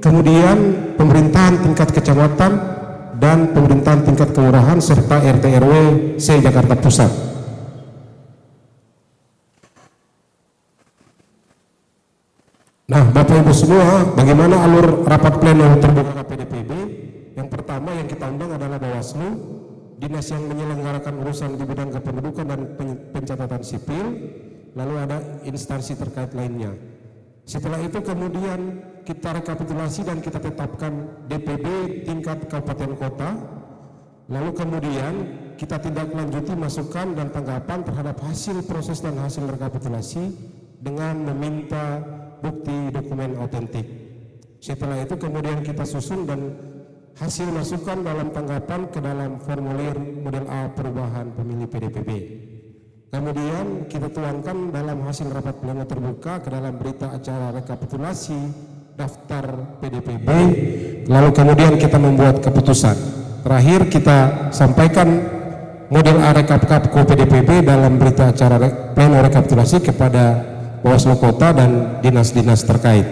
kemudian pemerintahan tingkat kecamatan dan pemerintahan tingkat kelurahan serta RT RW se-Jakarta Pusat. Nah, Bapak Ibu semua, bagaimana alur rapat pleno terbuka KPDPB? Yang pertama yang kita undang adalah Bawaslu, dinas yang menyelenggarakan urusan di bidang kependudukan dan pencatatan sipil, lalu ada instansi terkait lainnya. Setelah itu kemudian kita rekapitulasi dan kita tetapkan DPD tingkat kabupaten kota, lalu kemudian kita tindak lanjuti masukan dan tanggapan terhadap hasil proses dan hasil rekapitulasi dengan meminta bukti dokumen otentik. Setelah itu kemudian kita susun dan hasil masukan dalam tanggapan ke dalam formulir model A perubahan pemilih PDPB. Kemudian kita tuangkan dalam hasil rapat pleno terbuka ke dalam berita acara rekapitulasi daftar PDPB, lalu kemudian kita membuat keputusan. Terakhir kita sampaikan model A rekap-kapko PDPB dalam berita acara pleno rekapitulasi kepada Bawaslu Kota dan dinas-dinas terkait.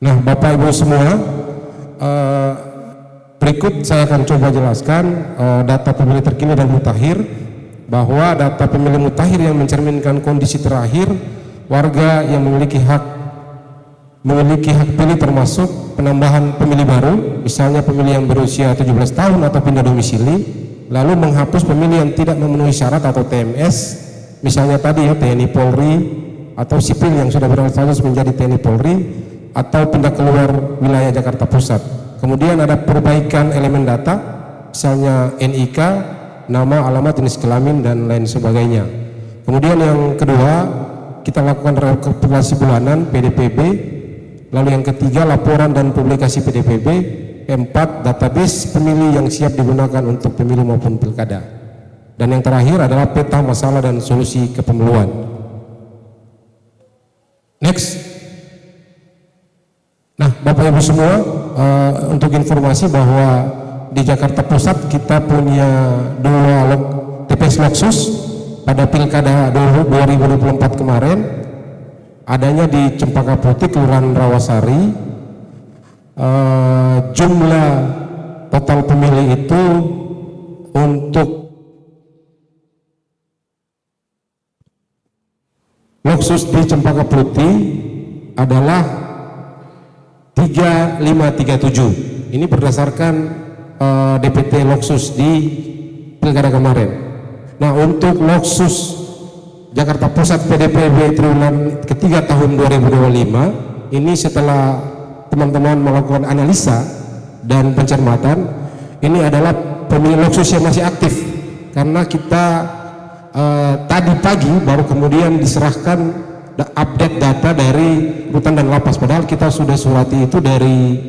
Nah, Bapak Ibu semua, berikut saya akan coba jelaskan data pemilih terkini dan mutakhir, bahwa data pemilih mutakhir yang mencerminkan kondisi terakhir warga yang memiliki hak pilih termasuk penambahan pemilih baru, misalnya pemilih yang berusia 17 tahun atau pindah domisili, lalu menghapus pemilih yang tidak memenuhi syarat atau TMS, misalnya tadi ya TNI Polri atau sipil yang sudah beralih status menjadi TNI Polri, atau pindah keluar wilayah Jakarta Pusat. Kemudian ada perbaikan elemen data, misalnya NIK, nama, alamat, jenis kelamin dan lain sebagainya. Kemudian yang kedua, kita lakukan rekapitulasi bulanan PDPB. Lalu yang ketiga, laporan dan publikasi PDPB. Keempat, database pemilih yang siap digunakan untuk pemilu maupun pilkada. Dan yang terakhir adalah peta masalah dan solusi kepemiluan. Next. Nah, Bapak Ibu semua, untuk informasi bahwa di Jakarta Pusat kita punya 2 TPS Loksus pada Pilkada 2024 kemarin, adanya di Cempaka Putih, Kelurahan Rawasari. Jumlah total pemilih itu untuk Loksus di Cempaka Putih adalah 3537. Ini berdasarkan DPT Loksus di Pilkada kemarin. Nah, untuk Loksus Jakarta Pusat PDPB triwulan ketiga tahun 2025, ini setelah teman-teman melakukan analisa dan pencermatan, ini adalah pemilih Loksus yang masih aktif, karena kita tadi pagi baru kemudian diserahkan update data dari rutan dan lapas, padahal kita sudah surati itu dari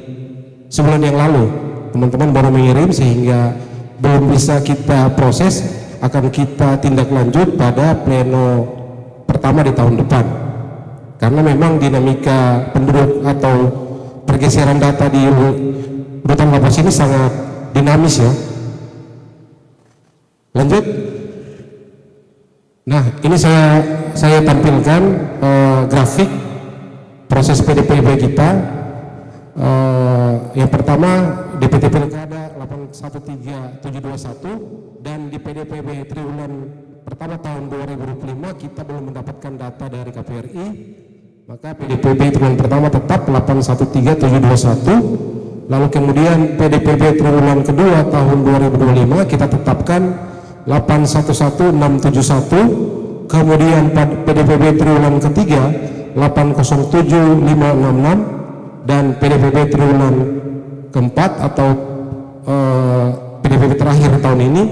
sebulan yang lalu. Teman-teman baru mengirim sehingga belum bisa kita proses, akan kita tindak lanjut pada pleno pertama di tahun depan, karena memang dinamika penduduk atau pergeseran data di rutan lapas ini sangat dinamis ya. Lanjut. Nah, ini saya tampilkan grafik proses PDPB kita. Yang pertama DPT Pilkada 813721, dan di PDPB triwulan pertama tahun 2025 kita belum mendapatkan data dari KPRI, maka PDPB triwulan pertama tetap 813721. Lalu kemudian PDPB triwulan kedua tahun 2025 kita tetapkan 811671, kemudian PDPB triwulan ketiga 807566, dan PDPB triwulan keempat atau PDPB terakhir tahun ini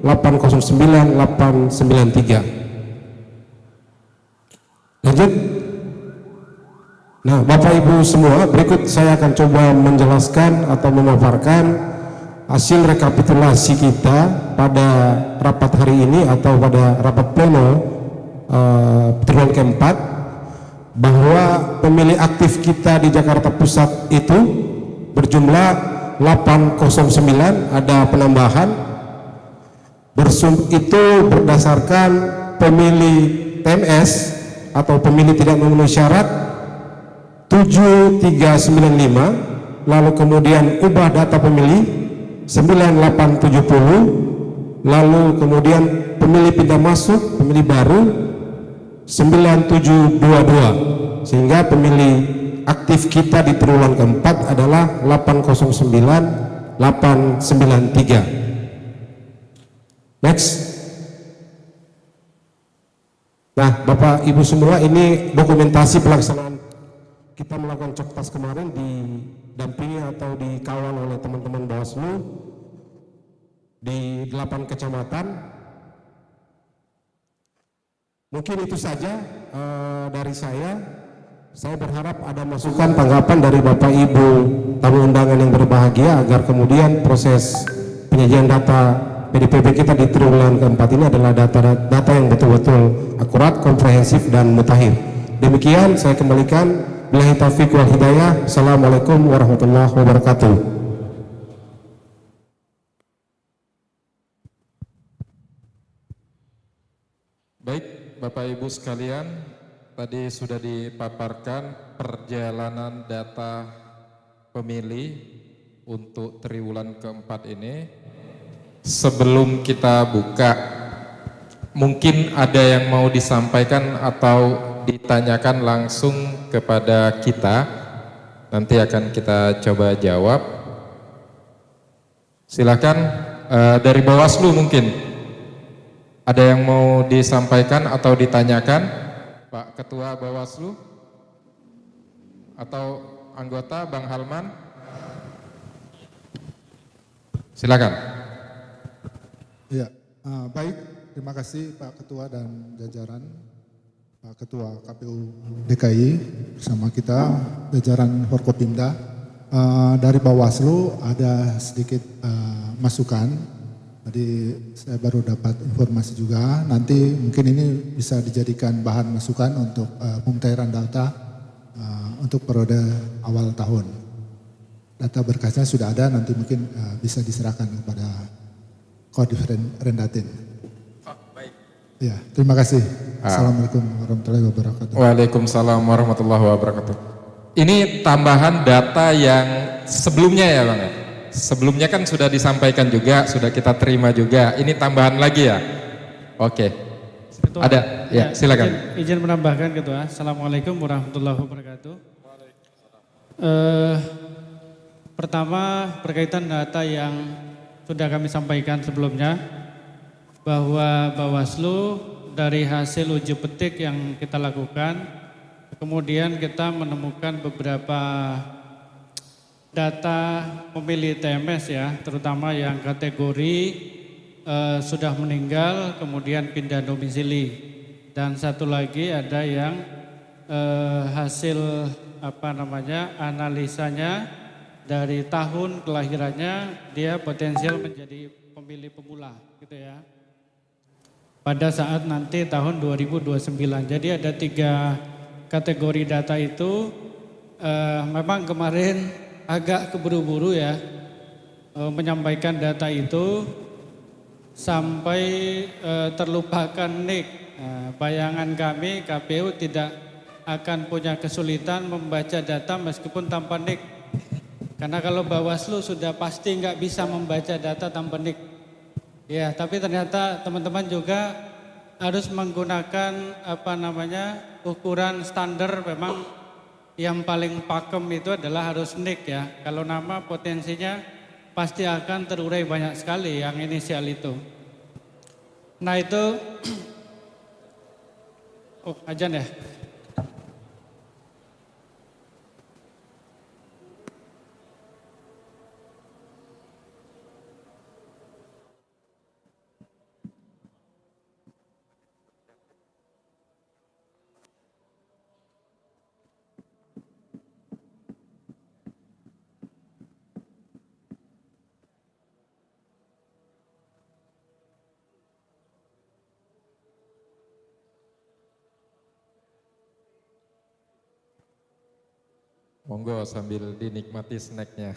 809893. Lanjut. Nah, Bapak Ibu semua, berikut saya akan coba menjelaskan atau memaparkan hasil rekapitulasi kita pada rapat hari ini atau pada rapat pleno triwulan keempat, bahwa pemilih aktif kita di Jakarta Pusat itu berjumlah 809 ada penambahan. Itu berdasarkan pemilih TMS atau pemilih tidak memenuhi syarat 7395, lalu kemudian ubah data pemilih 9870, lalu kemudian pemilih pindah masuk, pemilih baru 9722, sehingga pemilih aktif kita di triwulan keempat adalah 809.893. Next. Nah, Bapak Ibu semua, ini dokumentasi pelaksanaan kita melakukan coktas kemarin, didampingi atau dikawal oleh teman-teman Bawaslu di 8 kecamatan. Mungkin itu saja dari saya. Saya berharap ada masukan tanggapan dari Bapak Ibu tamu undangan yang berbahagia, agar kemudian proses penyajian data PDPB kita di triwulan keempat ini adalah data yang betul-betul akurat, komprehensif, dan mutakhir. Demikian saya kembalikan. Billahi taufiq wal hidayah. Assalamualaikum warahmatullahi wabarakatuh. Baik, Bapak Ibu sekalian, tadi sudah dipaparkan perjalanan data pemilih untuk triwulan keempat ini. Sebelum kita buka, mungkin ada yang mau disampaikan atau ditanyakan langsung kepada kita. Nanti akan kita coba jawab. Silakan dari Bawaslu mungkin ada yang mau disampaikan atau ditanyakan, Pak Ketua Bawaslu atau anggota Bang Halman. Silakan. Ya, baik. Terima kasih Pak Ketua dan jajaran, Pak Ketua KPU DKI bersama kita, jajaran Forkopimda. Dari Bawaslu ada sedikit masukan. Tadi saya baru dapat informasi juga. Nanti mungkin ini bisa dijadikan bahan masukan untuk pemutakhiran data untuk periode awal tahun. Data berkasnya sudah ada, nanti mungkin bisa diserahkan kepada Kodim Rendatin. Oh, baik. Ya, terima kasih. Assalamualaikum warahmatullahi wabarakatuh. Waalaikumsalam warahmatullahi wabarakatuh. Ini tambahan data yang sebelumnya ya Bang ya? Sebelumnya kan sudah disampaikan juga, sudah kita terima juga. Ini tambahan lagi ya? Oke. Ketua, ada, ya silakan. Izin menambahkan Ketua. Assalamualaikum warahmatullahi wabarakatuh. Pertama berkaitan data yang sudah kami sampaikan sebelumnya, bahwa Bawaslu dari hasil uji petik yang kita lakukan, kemudian kita menemukan beberapa data pemilih TMS ya, terutama yang kategori sudah meninggal kemudian pindah domisili, dan satu lagi ada yang hasil analisanya dari tahun kelahirannya dia potensial menjadi pemilih pemula gitu ya, pada saat nanti tahun 2029. Jadi ada 3 kategori data itu. Memang kemarin agak keburu-buru ya menyampaikan data itu, sampai terlupakan NIK. Bayangan kami KPU tidak akan punya kesulitan membaca data meskipun tanpa NIK. Karena kalau Bawaslu sudah pasti nggak bisa membaca data tanpa NIK. Ya, tapi ternyata teman-teman juga harus menggunakan ukuran standar. Memang yang paling pakem itu adalah harus NIK ya. Kalau nama potensinya pasti akan terurai banyak sekali yang inisial itu. Nah itu, ajan ya. Monggo sambil dinikmati snacknya.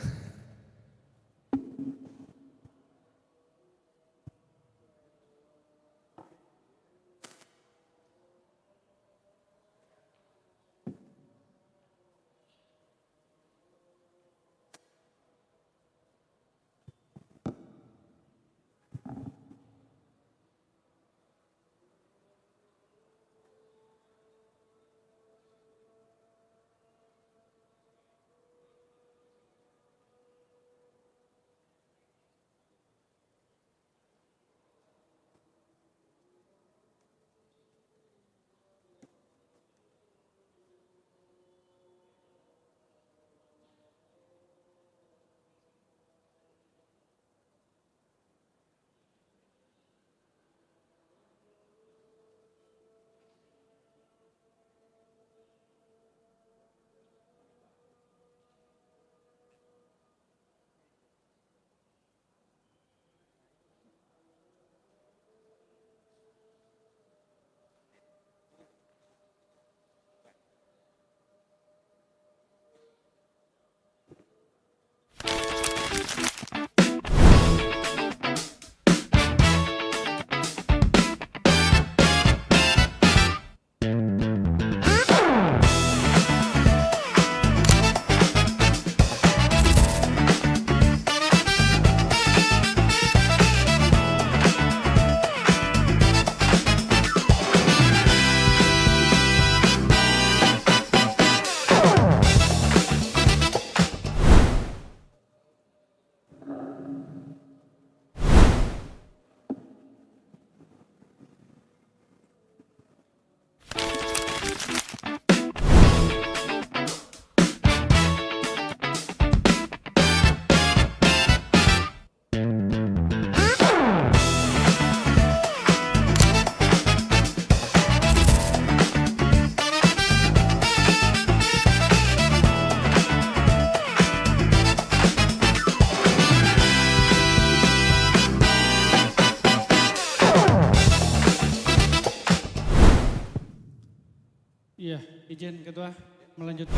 Iya, izin Ketua melanjutkan,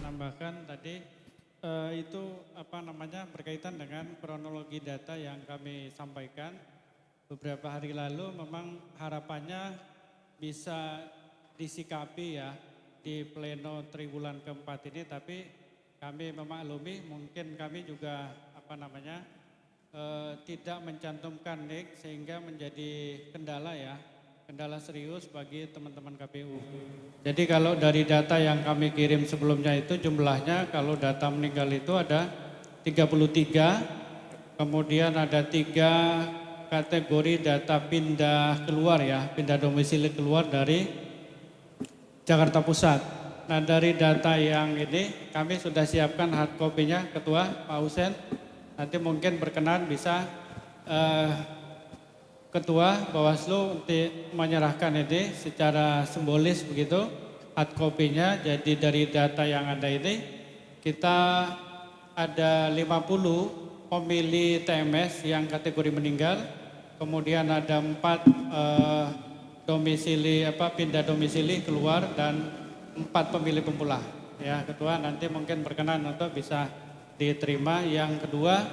menambahkan tadi itu berkaitan dengan kronologi data yang kami sampaikan beberapa hari lalu. Memang harapannya bisa disikapi ya di pleno triwulan keempat ini, tapi kami memaklumi mungkin kami juga tidak mencantumkan NIK sehingga menjadi kendala serius bagi teman-teman KPU. Jadi kalau dari data yang kami kirim sebelumnya itu jumlahnya, kalau data meninggal itu ada 33, kemudian ada 3 kategori data pindah keluar ya, pindah domisili keluar dari Jakarta Pusat. Nah dari data yang ini kami sudah siapkan hard copy-nya Ketua Pak Husen. Nanti mungkin berkenan bisa Ketua Bawaslu untuk menyerahkan ini secara simbolis begitu hard copy-nya. Jadi dari data yang ada ini kita ada 50 pemilih TMS yang kategori meninggal, kemudian ada 4 pindah domisili keluar dan 4 pemilih pemula. Ya Ketua, nanti mungkin berkenan untuk bisa diterima. Yang kedua,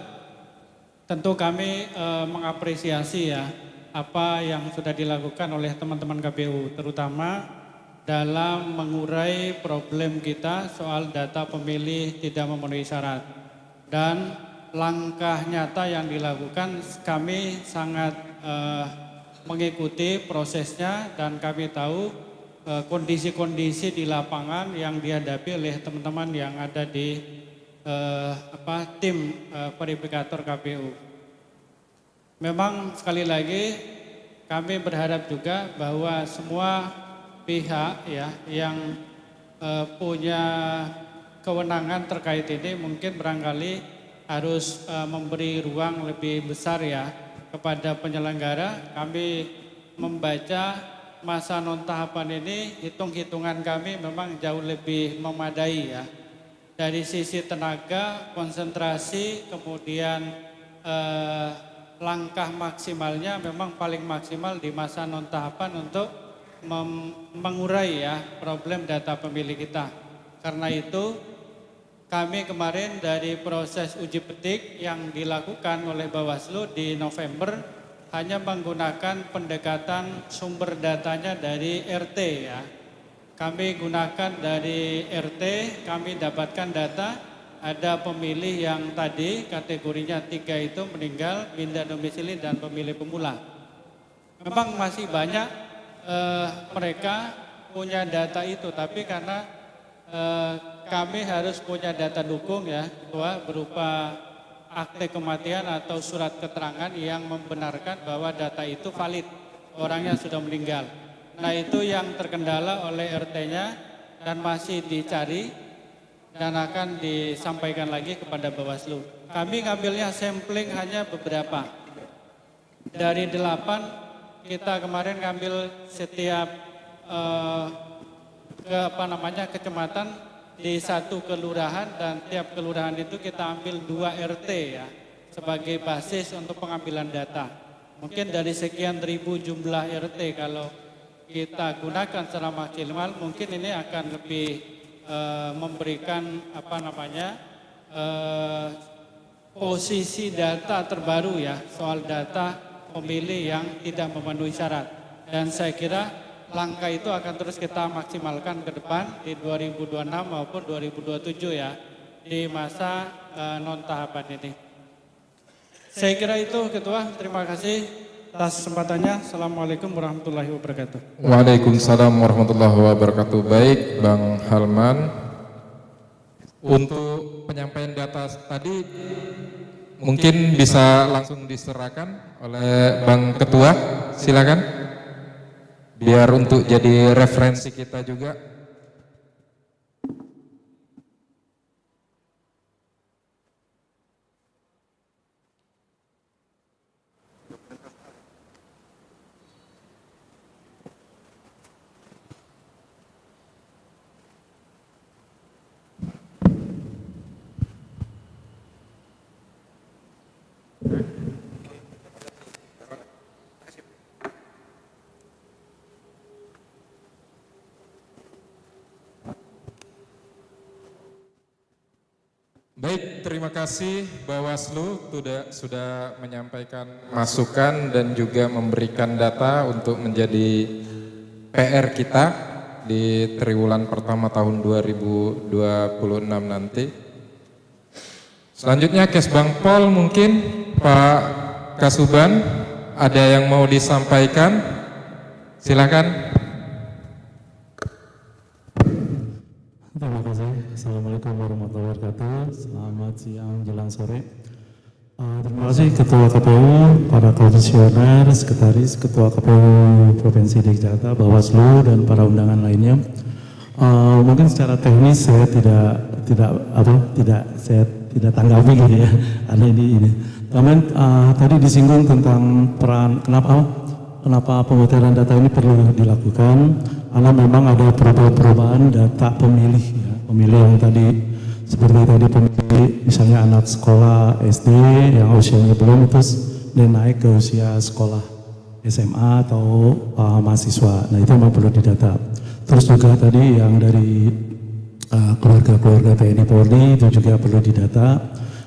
tentu kami mengapresiasi ya apa yang sudah dilakukan oleh teman-teman KPU, terutama dalam mengurai problem kita soal data pemilih tidak memenuhi syarat. Dan langkah nyata yang dilakukan, kami sangat mengikuti prosesnya dan kami tahu kondisi-kondisi di lapangan yang dihadapi oleh teman-teman yang ada di tim verifikator KPU. Memang sekali lagi kami berharap juga bahwa semua pihak ya yang punya kewenangan terkait ini mungkin barangkali harus memberi ruang lebih besar ya kepada penyelenggara. Kami membaca masa non tahapan ini, hitung-hitungan kami memang jauh lebih memadai ya. Dari sisi tenaga, konsentrasi, kemudian langkah maksimalnya memang paling maksimal di masa non tahapan untuk mengurai ya problem data pemilih kita. Karena itu kami kemarin dari proses uji petik yang dilakukan oleh Bawaslu di November hanya menggunakan pendekatan sumber datanya dari RT ya. Kami gunakan dari RT, kami dapatkan data ada pemilih yang tadi kategorinya 3 itu meninggal, pindah domisili dan pemilih pemula. Memang masih banyak mereka punya data itu, tapi karena kami harus punya data dukung ya, Ketua, berupa akte kematian atau surat keterangan yang membenarkan bahwa data itu valid, orangnya sudah meninggal. Nah itu yang terkendala oleh RT-nya dan masih dicari dan akan disampaikan lagi kepada Bawaslu. Kami ngambilnya sampling hanya beberapa. Dari 8 kita kemarin ngambil setiap kecamatan di 1 kelurahan dan tiap kelurahan itu kita ambil 2 RT ya sebagai basis untuk pengambilan data. Mungkin dari sekian ribu jumlah RT kalau kita gunakan secara maksimal mungkin ini akan lebih memberikan posisi data terbaru ya soal data pemilih yang tidak memenuhi syarat. Dan saya kira langkah itu akan terus kita maksimalkan ke depan di 2026 maupun 2027 ya di masa non tahapan ini. Saya kira itu Ketua, terima kasih atas kesempatannya. Assalamualaikum warahmatullahi wabarakatuh. Waalaikumsalam warahmatullahi wabarakatuh. Baik Bang Halman, untuk penyampaian data tadi mungkin bisa langsung diserahkan oleh Bang Ketua, silakan. Biar untuk jadi referensi kita juga. Baik, terima kasih Bawaslu sudah menyampaikan masukan dan juga memberikan data untuk menjadi PR kita di triwulan pertama tahun 2026 nanti. Selanjutnya Kesbangpol mungkin Pak Kasuban ada yang mau disampaikan, silakan. Terima kasih. Assalamualaikum warahmatullahi wabarakatuh. Selamat siang jelang sore. Terima kasih Ketua KPU, para komisioner, sekretaris, Ketua KPU Provinsi DKI Jakarta, Bawaslu dan para undangan lainnya. Mungkin secara teknis saya tidak tanggapi gitu ya. Ada ini. Namun tadi disinggung tentang peran kenapa pemutaran data ini perlu dilakukan, karena memang ada perubahan data pemilih ya. Pemilih yang tadi seperti tadi pemilih misalnya anak sekolah SD yang usianya belum terus dia naik ke usia sekolah SMA atau mahasiswa. Nah itu memang perlu didata. Terus juga tadi yang dari keluarga-keluarga TNI Polri itu juga perlu didata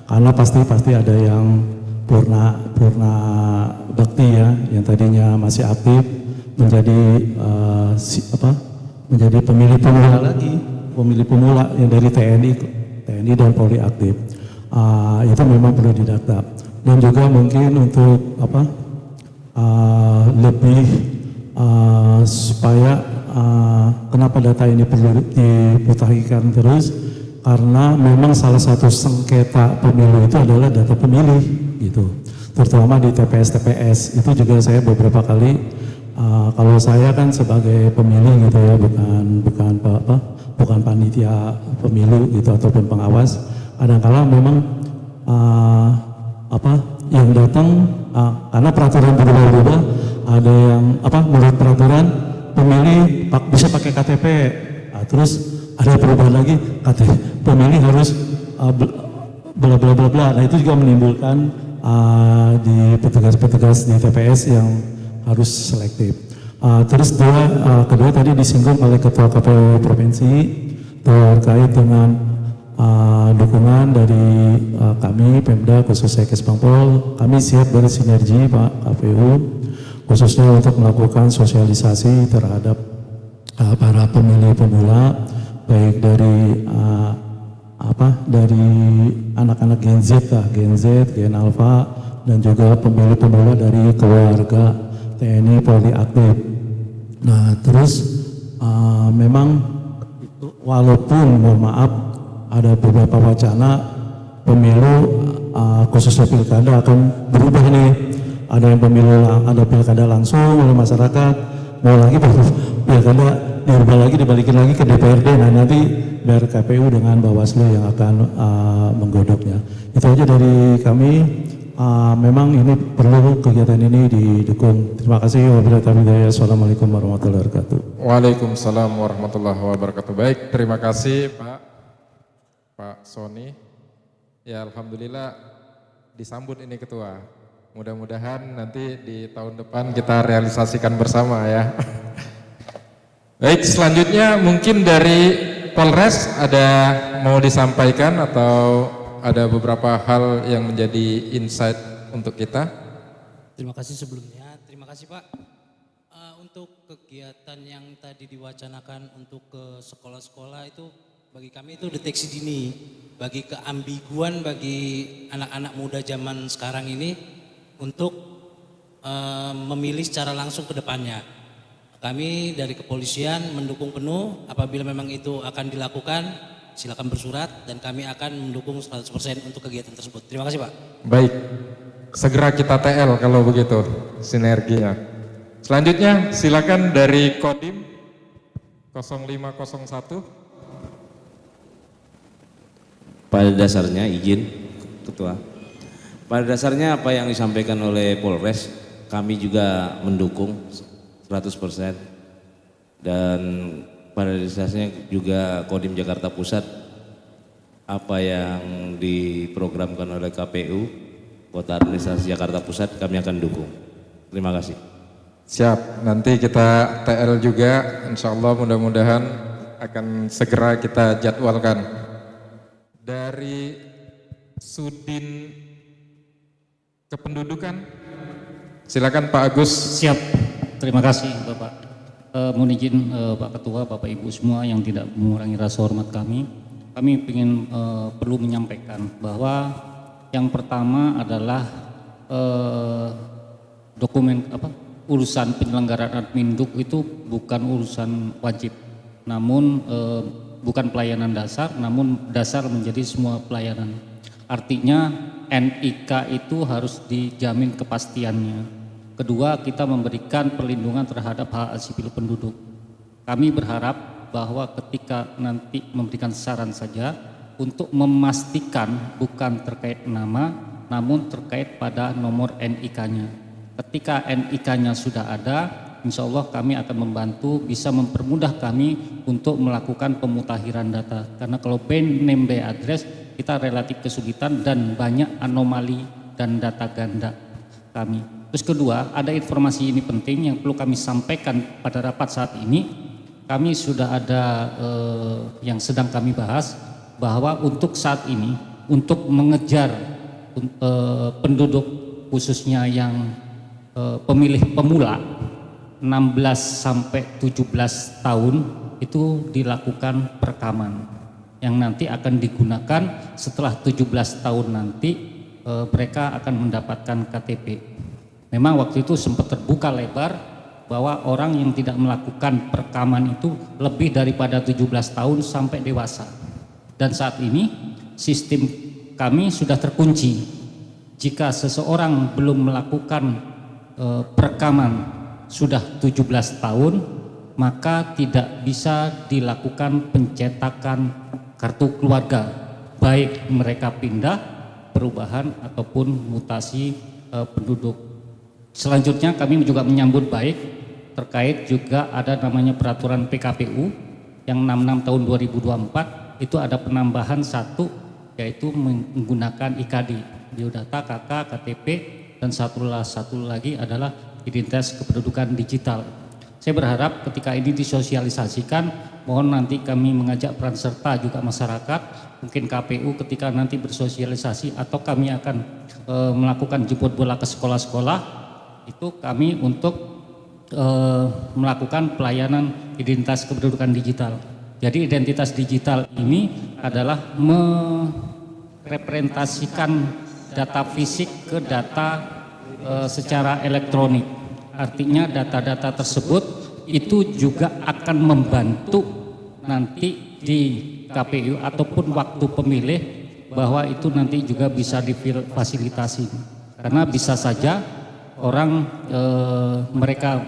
karena pasti ada yang purna bakti ya yang tadinya masih aktif menjadi menjadi pemilih pemula yang dari TNI dan Polri aktif. Itu memang perlu didata dan juga mungkin untuk lebih supaya kenapa data ini perlu diputahikan terus karena memang salah satu sengketa pemilu itu adalah data pemilih gitu, terutama di TPS itu juga saya beberapa kali kalau saya kan sebagai pemilih gitu ya bukan panitia pemilu gitu ataupun pengawas, kadang-kala memang yang datang karena peraturan berubah-ubah, ada yang menurut peraturan pemilih bisa pakai KTP, terus ada perubahan lagi pemilih harus bla bla bla bla. Nah itu juga menimbulkan di petugas-petugas di TPS yang harus selektif. Terus kedua tadi disinggung oleh Ketua KPU Provinsi terkait dengan dukungan dari kami Pemda khususnya Kesbangpol. Kami siap bersinergi Pak KPU khususnya untuk melakukan sosialisasi terhadap para pemilih pemula baik dari dari anak-anak Gen Z, Gen Alpha dan juga pemilih pemula dari keluarga TNI Polri aktif. Nah terus memang walaupun mohon maaf ada beberapa wacana pemilu khususnya pilkada akan berubah nih, ada pilkada langsung oleh masyarakat, mau lagi pilkada diubah lagi dibalikin lagi ke DPRD. Nah nanti biar KPU dengan Bawaslu yang akan menggodoknya. Itu aja dari kami. Memang ini perlu kegiatan ini didukung. Terima kasih. Wabillahi taufiq hidayah. Assalamualaikum warahmatullahi wabarakatuh. Waalaikumsalam warahmatullahi wabarakatuh. Baik, terima kasih Pak Sony. Ya alhamdulillah disambut ini Ketua. Mudah-mudahan nanti di tahun depan kita realisasikan bersama ya. Baik, selanjutnya mungkin dari Polres ada mau disampaikan atau ada beberapa hal yang menjadi insight untuk kita. Terima kasih sebelumnya. Terima kasih Pak. Untuk kegiatan yang tadi diwacanakan untuk ke sekolah-sekolah itu bagi kami itu deteksi dini. Bagi keambiguan bagi anak-anak muda zaman sekarang ini untuk memilih secara langsung ke depannya. Kami dari kepolisian mendukung penuh apabila memang itu akan dilakukan, silakan bersurat dan kami akan mendukung 100% untuk kegiatan tersebut. Terima kasih Pak. Baik, segera kita TL kalau begitu sinerginya. Selanjutnya silakan dari Kodim 0501. Pada dasarnya izin Ketua. Pada dasarnya apa yang disampaikan oleh Polres kami juga mendukung 100% dan pada dasarnya juga Kodim Jakarta Pusat apa yang diprogramkan oleh KPU Kota Administrasi Jakarta Pusat kami akan dukung. Terima kasih. Siap, nanti kita TL juga, insya Allah mudah-mudahan akan segera kita jadwalkan. Dari Sudin Kependudukan. Silakan Pak Agus. Siap. Terima kasih Bapak. Mohon izin Pak Ketua, Bapak Ibu semua yang tidak mengurangi rasa hormat kami. Kami ingin perlu menyampaikan bahwa yang pertama adalah urusan penyelenggaraan Adminduk itu bukan urusan wajib, namun bukan pelayanan dasar, namun dasar menjadi semua pelayanan. Artinya NIK itu harus dijamin kepastiannya. Kedua, kita memberikan perlindungan terhadap hak sipil penduduk. Kami berharap bahwa ketika nanti memberikan saran saja untuk memastikan bukan terkait nama, namun terkait pada nomor NIK-nya. Ketika NIK-nya sudah ada, insya Allah kami akan membantu, bisa mempermudah kami untuk melakukan pemutakhiran data. Karena kalau name by address kita relatif kesulitan dan banyak anomali dan data ganda kami. Terus kedua, ada informasi ini penting yang perlu kami sampaikan pada rapat saat ini. Kami sudah ada yang sedang kami bahas bahwa untuk saat ini untuk mengejar penduduk khususnya yang pemilih pemula 16 sampai 17 tahun itu dilakukan perekaman yang nanti akan digunakan setelah 17 tahun nanti mereka akan mendapatkan KTP. Memang waktu itu sempat terbuka lebar bahwa orang yang tidak melakukan perekaman itu lebih daripada 17 tahun sampai dewasa. Dan saat ini sistem kami sudah terkunci. Jika seseorang belum melakukan perekaman sudah 17 tahun, maka tidak bisa dilakukan pencetakan kartu keluarga, baik mereka pindah, perubahan ataupun mutasi penduduk. Selanjutnya kami juga menyambut baik terkait juga ada namanya peraturan PKPU yang 66 tahun 2024, itu ada penambahan satu yaitu menggunakan IKD, biodata, KK, KTP, dan satu lagi adalah identitas kependudukan digital. Saya berharap ketika ini disosialisasikan, mohon nanti kami mengajak peran serta juga masyarakat, mungkin KPU ketika nanti bersosialisasi atau kami akan melakukan jemput bola ke sekolah-sekolah, itu kami untuk melakukan pelayanan identitas kependudukan digital. Jadi identitas digital ini adalah merepresentasikan data fisik ke data secara elektronik. Artinya data-data tersebut itu juga akan membantu nanti di KPU ataupun waktu pemilih bahwa itu nanti juga bisa difasilitasi. Karena bisa saja orang mereka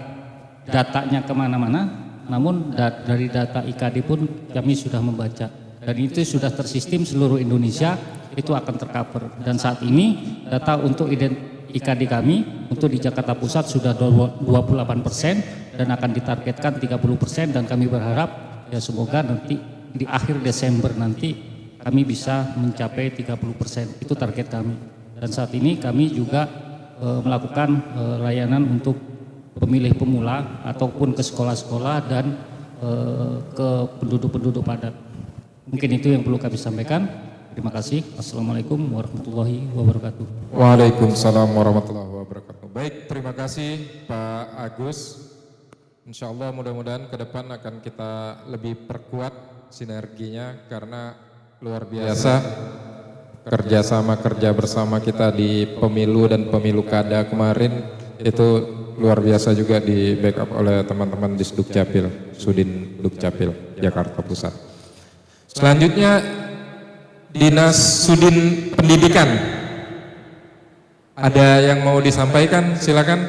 datanya kemana-mana, namun dari data IKD pun kami sudah membaca. Dan itu sudah tersistem seluruh Indonesia, itu akan tercover. Dan saat ini data untuk IKD kami untuk di Jakarta Pusat sudah 28% dan akan ditargetkan 30%, dan kami berharap ya semoga nanti di akhir Desember nanti kami bisa mencapai 30%. Itu target kami. Dan saat ini kami juga melakukan layanan untuk pemilih pemula ataupun ke sekolah-sekolah dan ke penduduk-penduduk padat. Mungkin itu yang perlu kami sampaikan. Terima kasih. Assalamualaikum warahmatullahi wabarakatuh. Waalaikumsalam warahmatullahi wabarakatuh. Baik, terima kasih Pak Agus. Insya Allah mudah-mudahan ke depan akan kita lebih perkuat sinerginya karena luar biasa kerja bersama kita di pemilu dan pemilu kada kemarin itu luar biasa juga di backup oleh teman-teman di Dukcapil, Sudin Dukcapil Jakarta Pusat. Selanjutnya Dinas Sudin Pendidikan. Ada yang mau disampaikan? Silakan.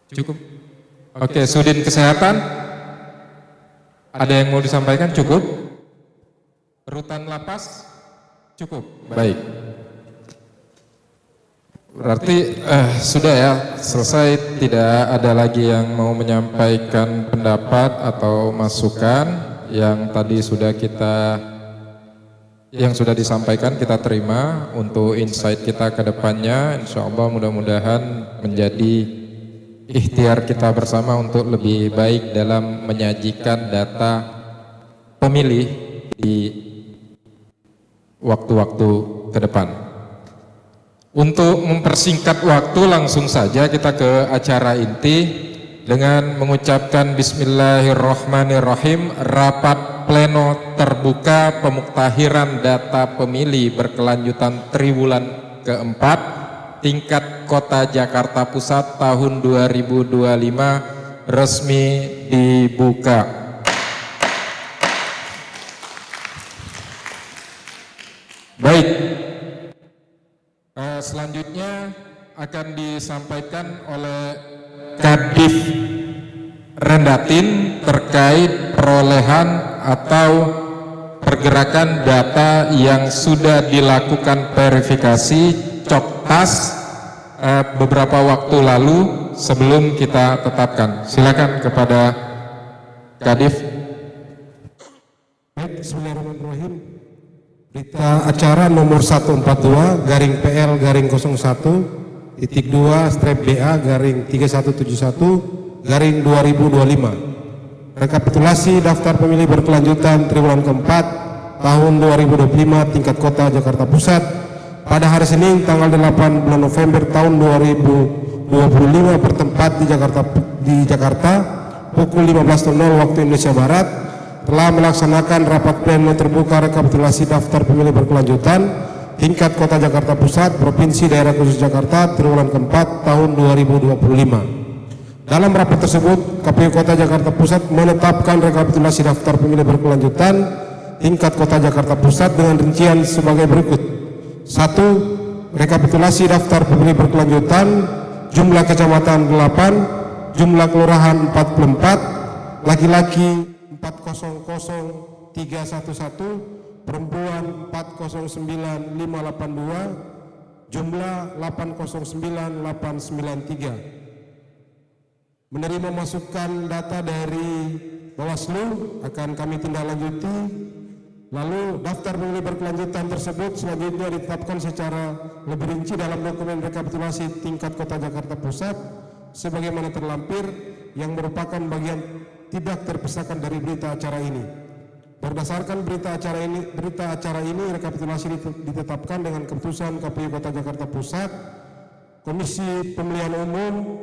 Cukup. Oke, Sudin Kesehatan. Ada yang mau disampaikan? Cukup. Rutan Lapas? Cukup. Baik. Berarti sudah ya, selesai, tidak ada lagi yang mau menyampaikan pendapat atau masukan yang tadi sudah disampaikan kita terima untuk insight kita ke depannya. Insya Allah mudah-mudahan menjadi ikhtiar kita bersama untuk lebih baik dalam menyajikan data pemilih di waktu-waktu ke depan. Untuk mempersingkat waktu, langsung saja kita ke acara inti dengan mengucapkan Bismillahirrahmanirrahim. Rapat pleno terbuka pemuktahiran data pemilih berkelanjutan triwulan keempat tingkat Kota Jakarta Pusat tahun 2025 resmi dibuka. Baik, selanjutnya akan disampaikan oleh Kadif Rendatin terkait perolehan atau pergerakan data yang sudah dilakukan verifikasi Coktas beberapa waktu lalu sebelum kita tetapkan. Silakan kepada Kadif. Baik, bismillahirrahmanirrahim. Berita acara nomor 142 garing PL garing 01 titik 2/BA garing 3171 garing 2025. Rekapitulasi daftar pemilih berkelanjutan triwulan keempat tahun 2025 tingkat Kota Jakarta Pusat pada hari Senin tanggal 8 bulan November tahun 2025 bertempat di Jakarta pukul 15.00 waktu Indonesia Barat telah melaksanakan rapat pleno terbuka rekapitulasi daftar pemilih berkelanjutan tingkat Kota Jakarta Pusat, Provinsi Daerah Khusus Jakarta triwulan keempat tahun 2025. Dalam rapat tersebut, KPU Kota Jakarta Pusat menetapkan rekapitulasi daftar pemilih berkelanjutan tingkat Kota Jakarta Pusat dengan rincian sebagai berikut. 1. Rekapitulasi daftar pemilih berkelanjutan, jumlah kecamatan 8, jumlah kelurahan 44, laki-laki 400.311, perempuan 409.582, jumlah 809.893. Menerima masukan data dari Bawaslu akan kami tindak lanjuti. Lalu daftar pemilih berkelanjutan tersebut selanjutnya ditetapkan secara lebih rinci dalam dokumen rekapitulasi tingkat Kota Jakarta Pusat sebagaimana terlampir yang merupakan bagian tidak terpisahkan dari berita acara ini. Berdasarkan berita acara ini rekapitulasi ditetapkan dengan keputusan KPU Kota Jakarta Pusat. Komisi Pemilihan Umum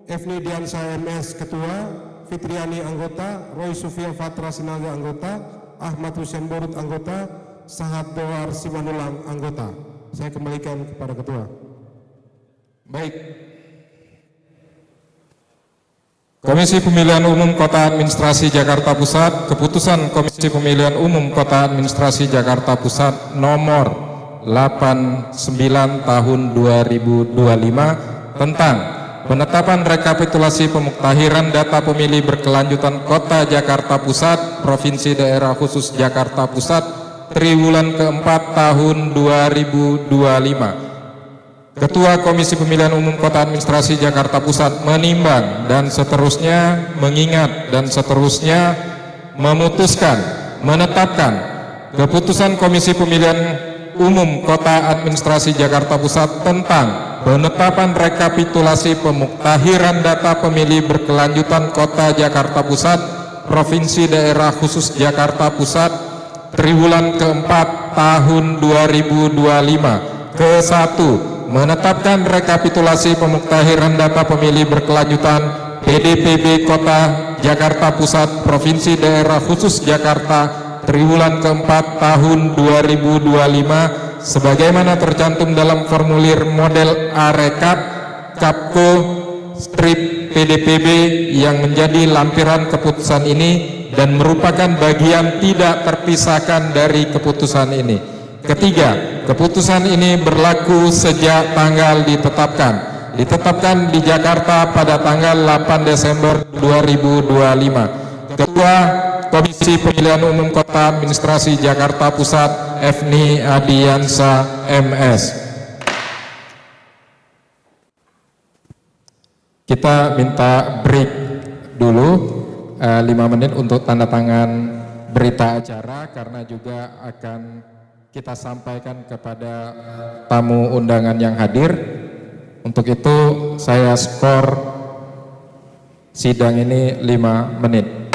Efni Diansa MS Ketua, Fitriani anggota, Roy Sufia Fatra Sinaga anggota, Ahmad Hussein Borut anggota, Sahat Doar Simanulang anggota. Saya kembalikan kepada Ketua. Baik. Komisi Pemilihan Umum Kota Administrasi Jakarta Pusat, keputusan Komisi Pemilihan Umum Kota Administrasi Jakarta Pusat nomor 89 tahun 2025 tentang penetapan rekapitulasi pemuktahiran data pemilih berkelanjutan Kota Jakarta Pusat, Provinsi Daerah Khusus Jakarta Pusat, triwulan keempat tahun 2025. Ketua Komisi Pemilihan Umum Kota Administrasi Jakarta Pusat menimbang dan seterusnya mengingat dan seterusnya memutuskan menetapkan keputusan Komisi Pemilihan Umum Kota Administrasi Jakarta Pusat tentang penetapan rekapitulasi pemuktahiran data pemilih berkelanjutan Kota Jakarta Pusat, Provinsi Daerah Khusus Jakarta Pusat, triwulan keempat tahun 2025. Ke-1, menetapkan rekapitulasi pemuktahiran data pemilih berkelanjutan PDPB Kota Jakarta Pusat, Provinsi Daerah Khusus Jakarta, triwulan keempat tahun 2025 sebagaimana tercantum dalam formulir model A-Rekap Kapko Strip PDPB yang menjadi lampiran keputusan ini dan merupakan bagian tidak terpisahkan dari keputusan ini. Ketiga, keputusan ini berlaku sejak tanggal ditetapkan di Jakarta pada tanggal 8 Desember 2025. Ketua Komisi Pemilihan Umum Kota Administrasi Jakarta Pusat Efni Adiansa MS. Kita minta break dulu 5 menit untuk tanda tangan berita acara karena juga akan kita sampaikan kepada tamu undangan yang hadir. Untuk itu saya skor sidang ini 5 menit.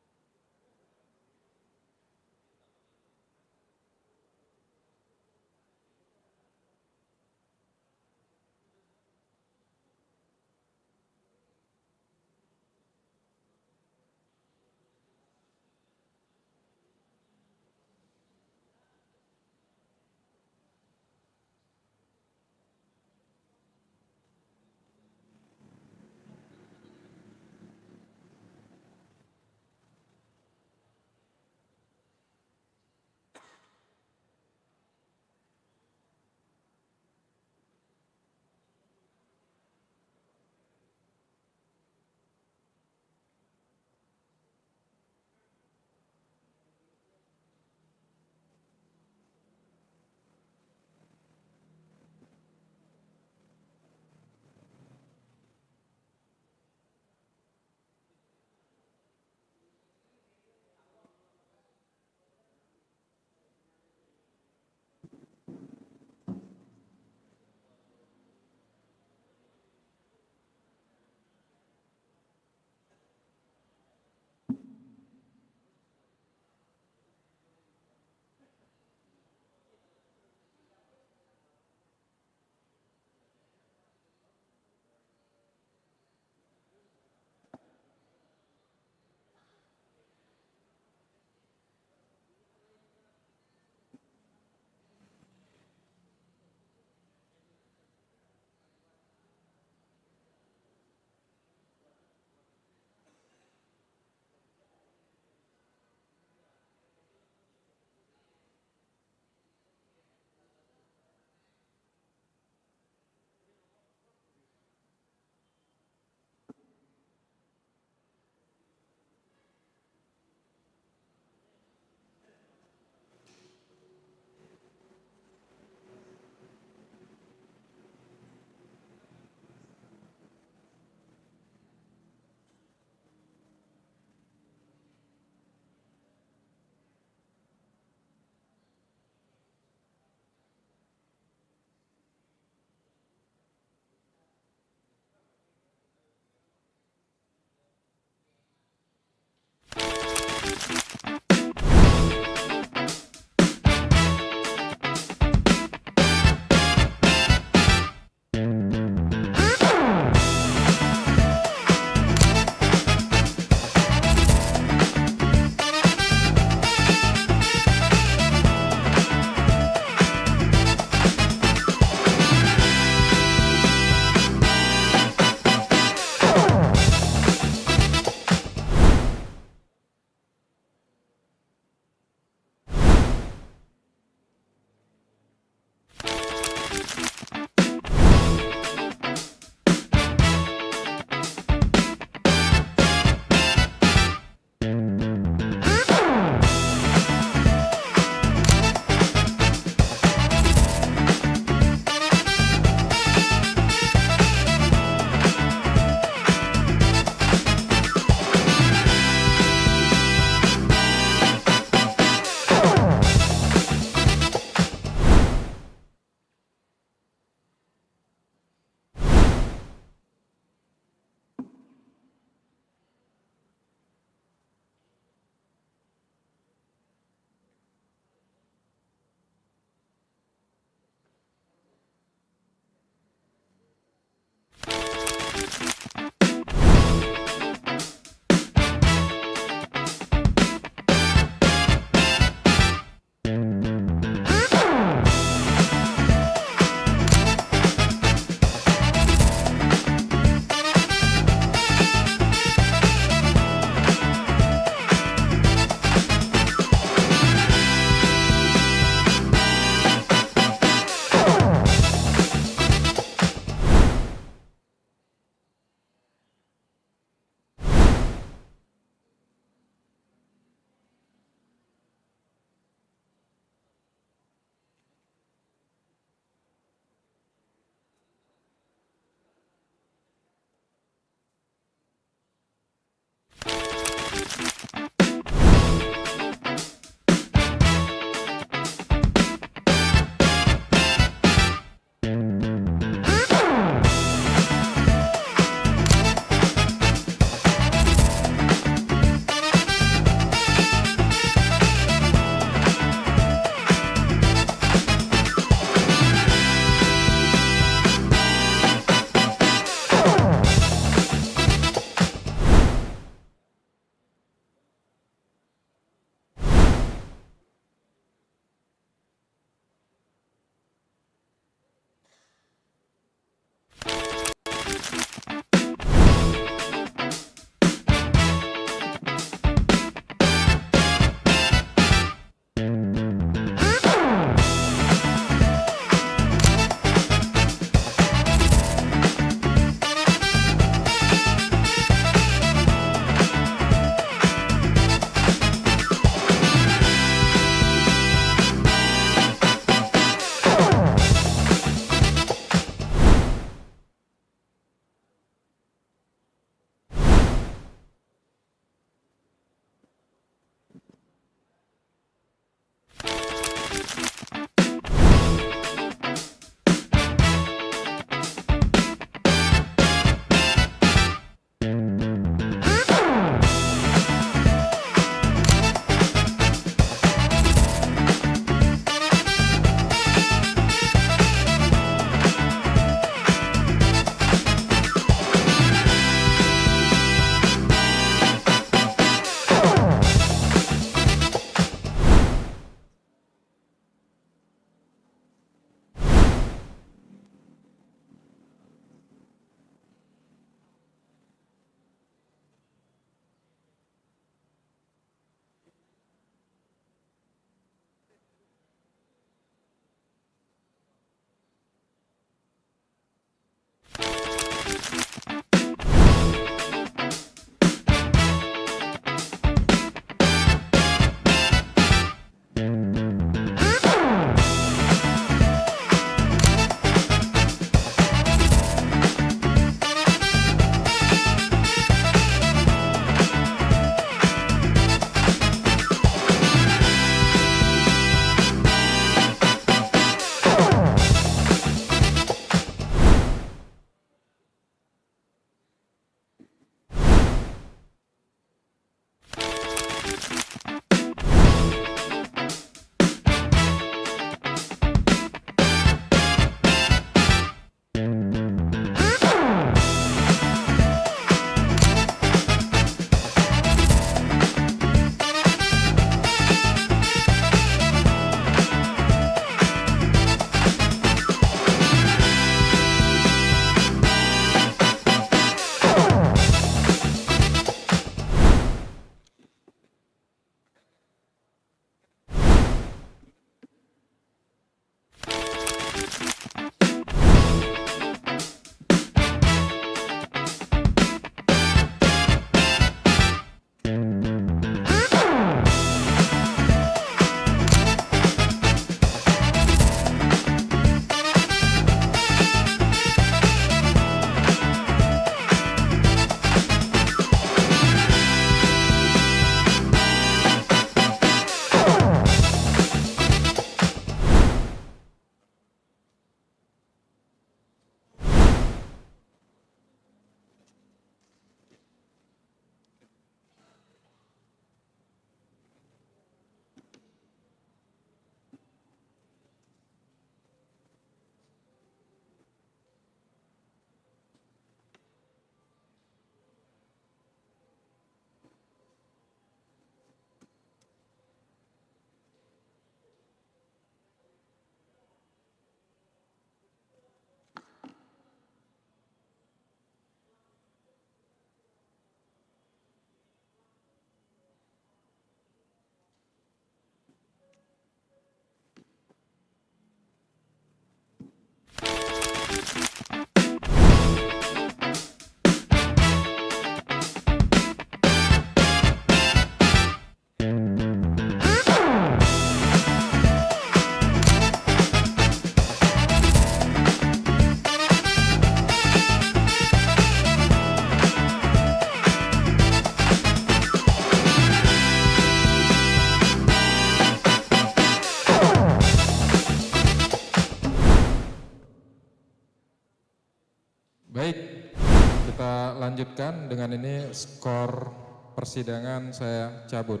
kita lanjutkan dengan ini skor persidangan saya cabut.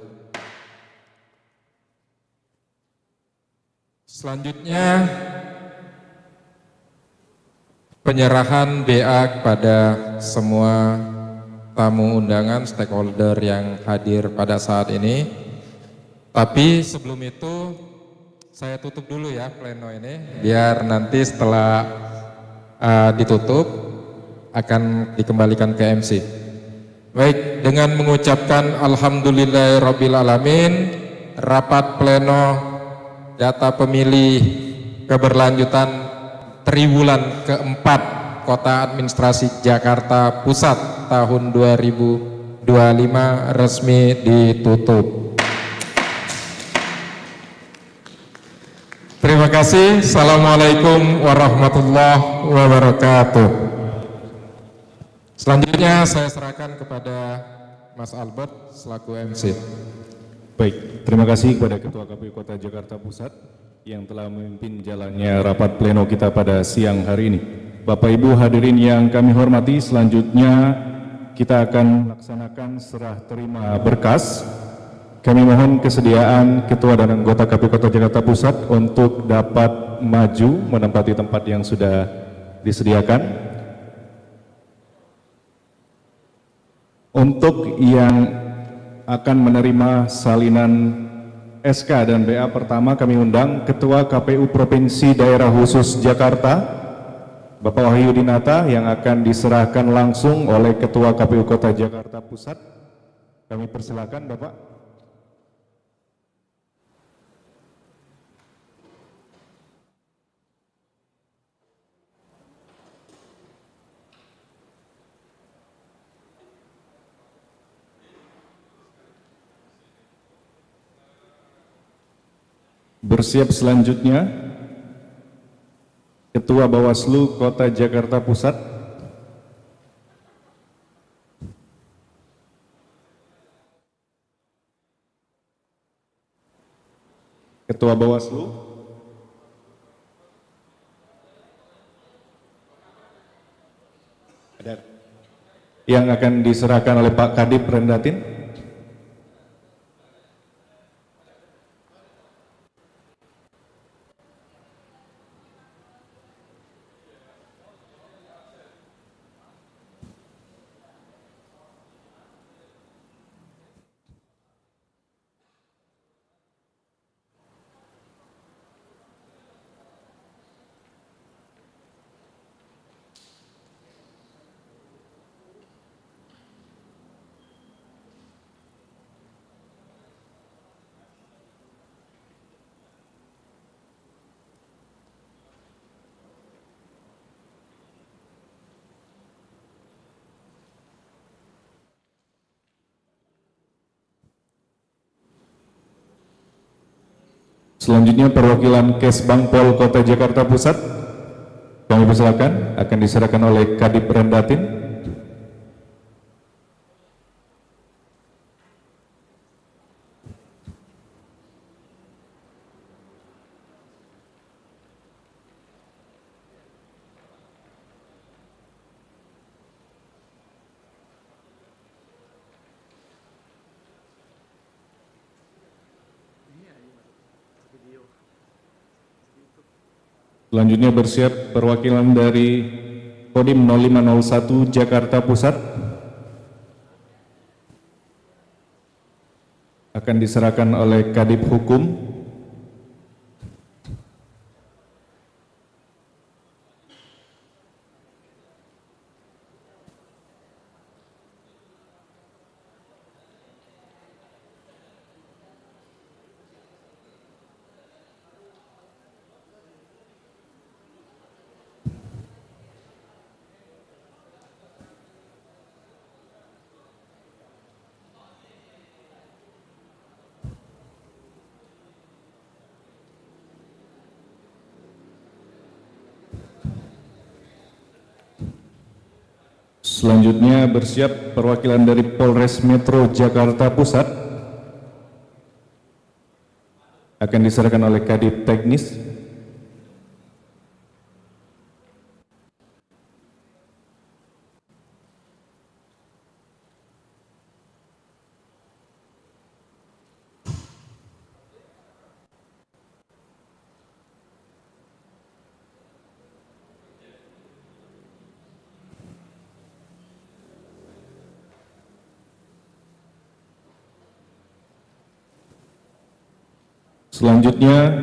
Selanjutnya penyerahan BA kepada semua tamu undangan stakeholder yang hadir pada saat ini. Tapi sebelum itu saya tutup dulu ya pleno ini, biar nanti setelah ditutup akan dikembalikan ke MC. Baik, dengan mengucapkan alhamdulillahirrabbilalamin, rapat pleno data pemilih keberlanjutan triwulan keempat Kota Administrasi Jakarta Pusat tahun 2025 resmi ditutup. Terima kasih. Assalamualaikum warahmatullahi wabarakatuh. Selanjutnya saya serahkan kepada Mas Albert selaku MC. Baik, terima kasih kepada Ketua KPU Kota Jakarta Pusat yang telah memimpin jalannya rapat pleno kita pada siang hari ini. Bapak Ibu hadirin yang kami hormati, selanjutnya kita akan melaksanakan serah terima berkas. Kami mohon kesediaan Ketua dan anggota KPU Kota Jakarta Pusat untuk dapat maju menempati tempat yang sudah disediakan. Untuk yang akan menerima salinan SK dan BA pertama, kami undang Ketua KPU Provinsi Daerah Khusus Jakarta, Bapak Wahyu Dinata, yang akan diserahkan langsung oleh Ketua KPU Kota Jakarta Pusat. Kami persilakan Bapak. Bersiap selanjutnya Ketua Bawaslu Kota Jakarta Pusat. Ketua Bawaslu. Ada yang akan diserahkan oleh Pak Kadip Rendatin. Selanjutnya perwakilan Kesbang Pol Kota Jakarta Pusat, kami persilakan, akan diserahkan oleh Kadip Rendatin. Selanjutnya bersiap perwakilan dari Kodim 0501 Jakarta Pusat, akan diserahkan oleh Kadip Hukum. Selanjutnya bersiap perwakilan dari Polres Metro Jakarta Pusat, akan diserahkan oleh Kadip Teknis. Selanjutnya,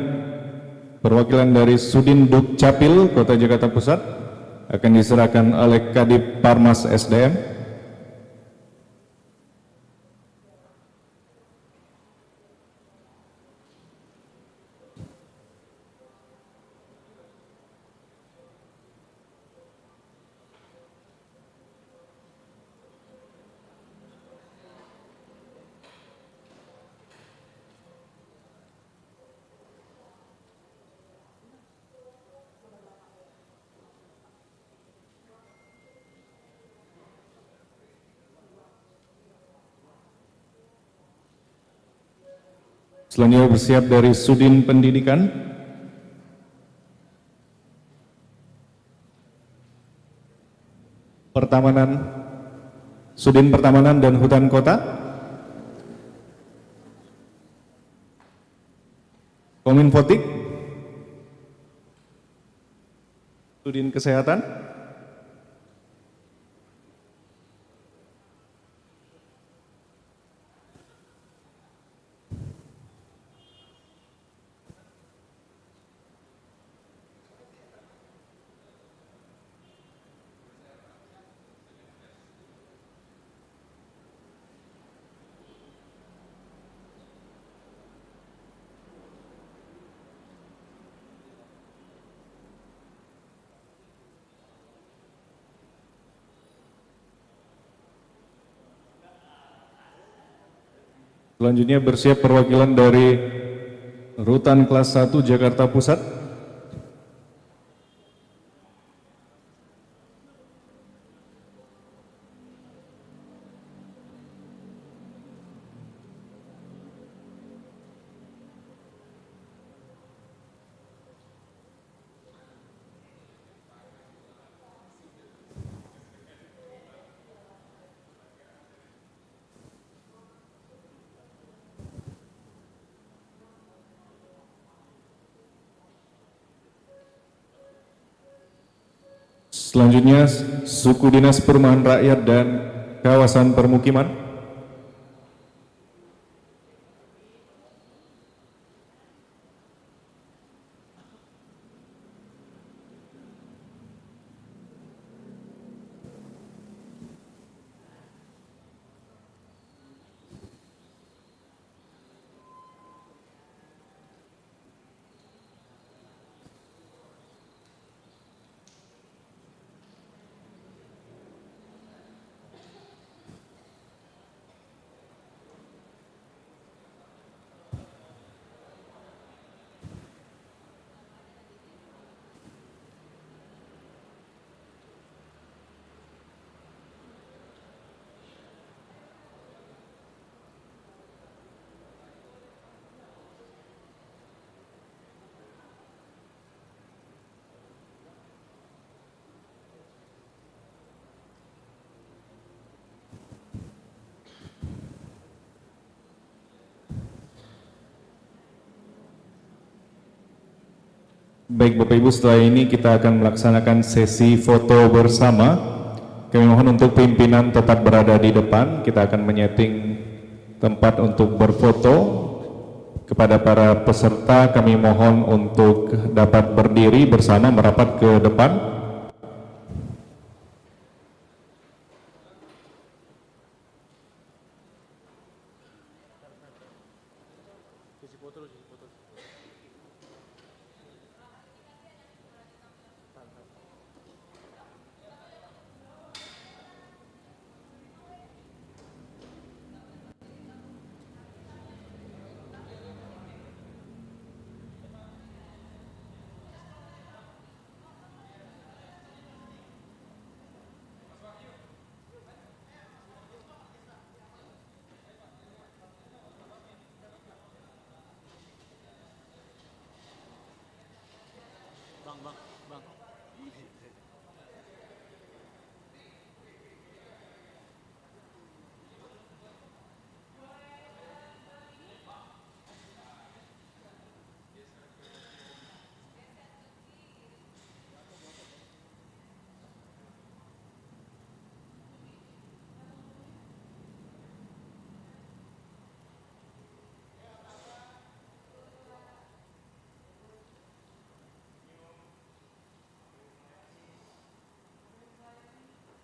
perwakilan dari Sudin Dukcapil Kota Jakarta Pusat akan diserahkan oleh Kadip Parmas SDM. Selanjutnya bersiap dari Sudin Pendidikan. Sudin Pertamanan dan Hutan Kota. Kominfotik. Sudin Kesehatan. Selanjutnya bersiap perwakilan dari Rutan Kelas 1 Jakarta Pusat. Selanjutnya, Suku Dinas Perumahan Rakyat dan Kawasan Permukiman. Baik Bapak Ibu, setelah ini kita akan melaksanakan sesi foto bersama. Kami mohon untuk pimpinan tetap berada di depan. Kita akan menyeting tempat untuk berfoto. Kepada para peserta kami mohon untuk dapat berdiri bersama merapat ke depan.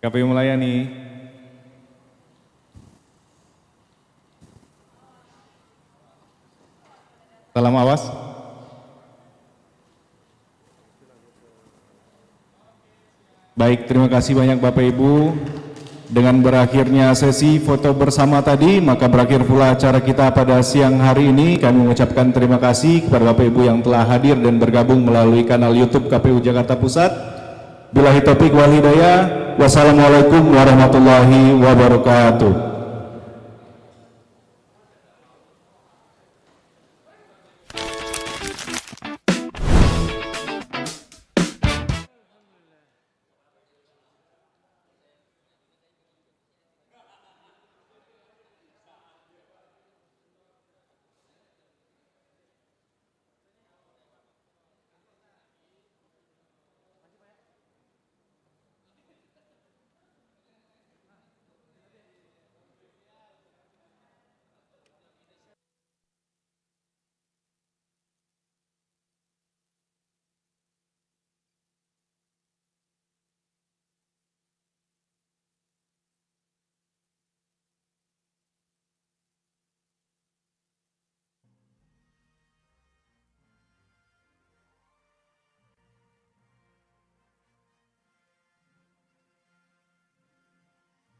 KPU melayani. Salam awas. Baik, terima kasih banyak Bapak Ibu. Dengan berakhirnya sesi foto bersama tadi, maka berakhir pula acara kita pada siang hari ini. Kami mengucapkan terima kasih kepada Bapak Ibu yang telah hadir dan bergabung melalui kanal YouTube KPU Jakarta Pusat. Billahi taufiq wal hidayah. Wassalamualaikum warahmatullahi wabarakatuh.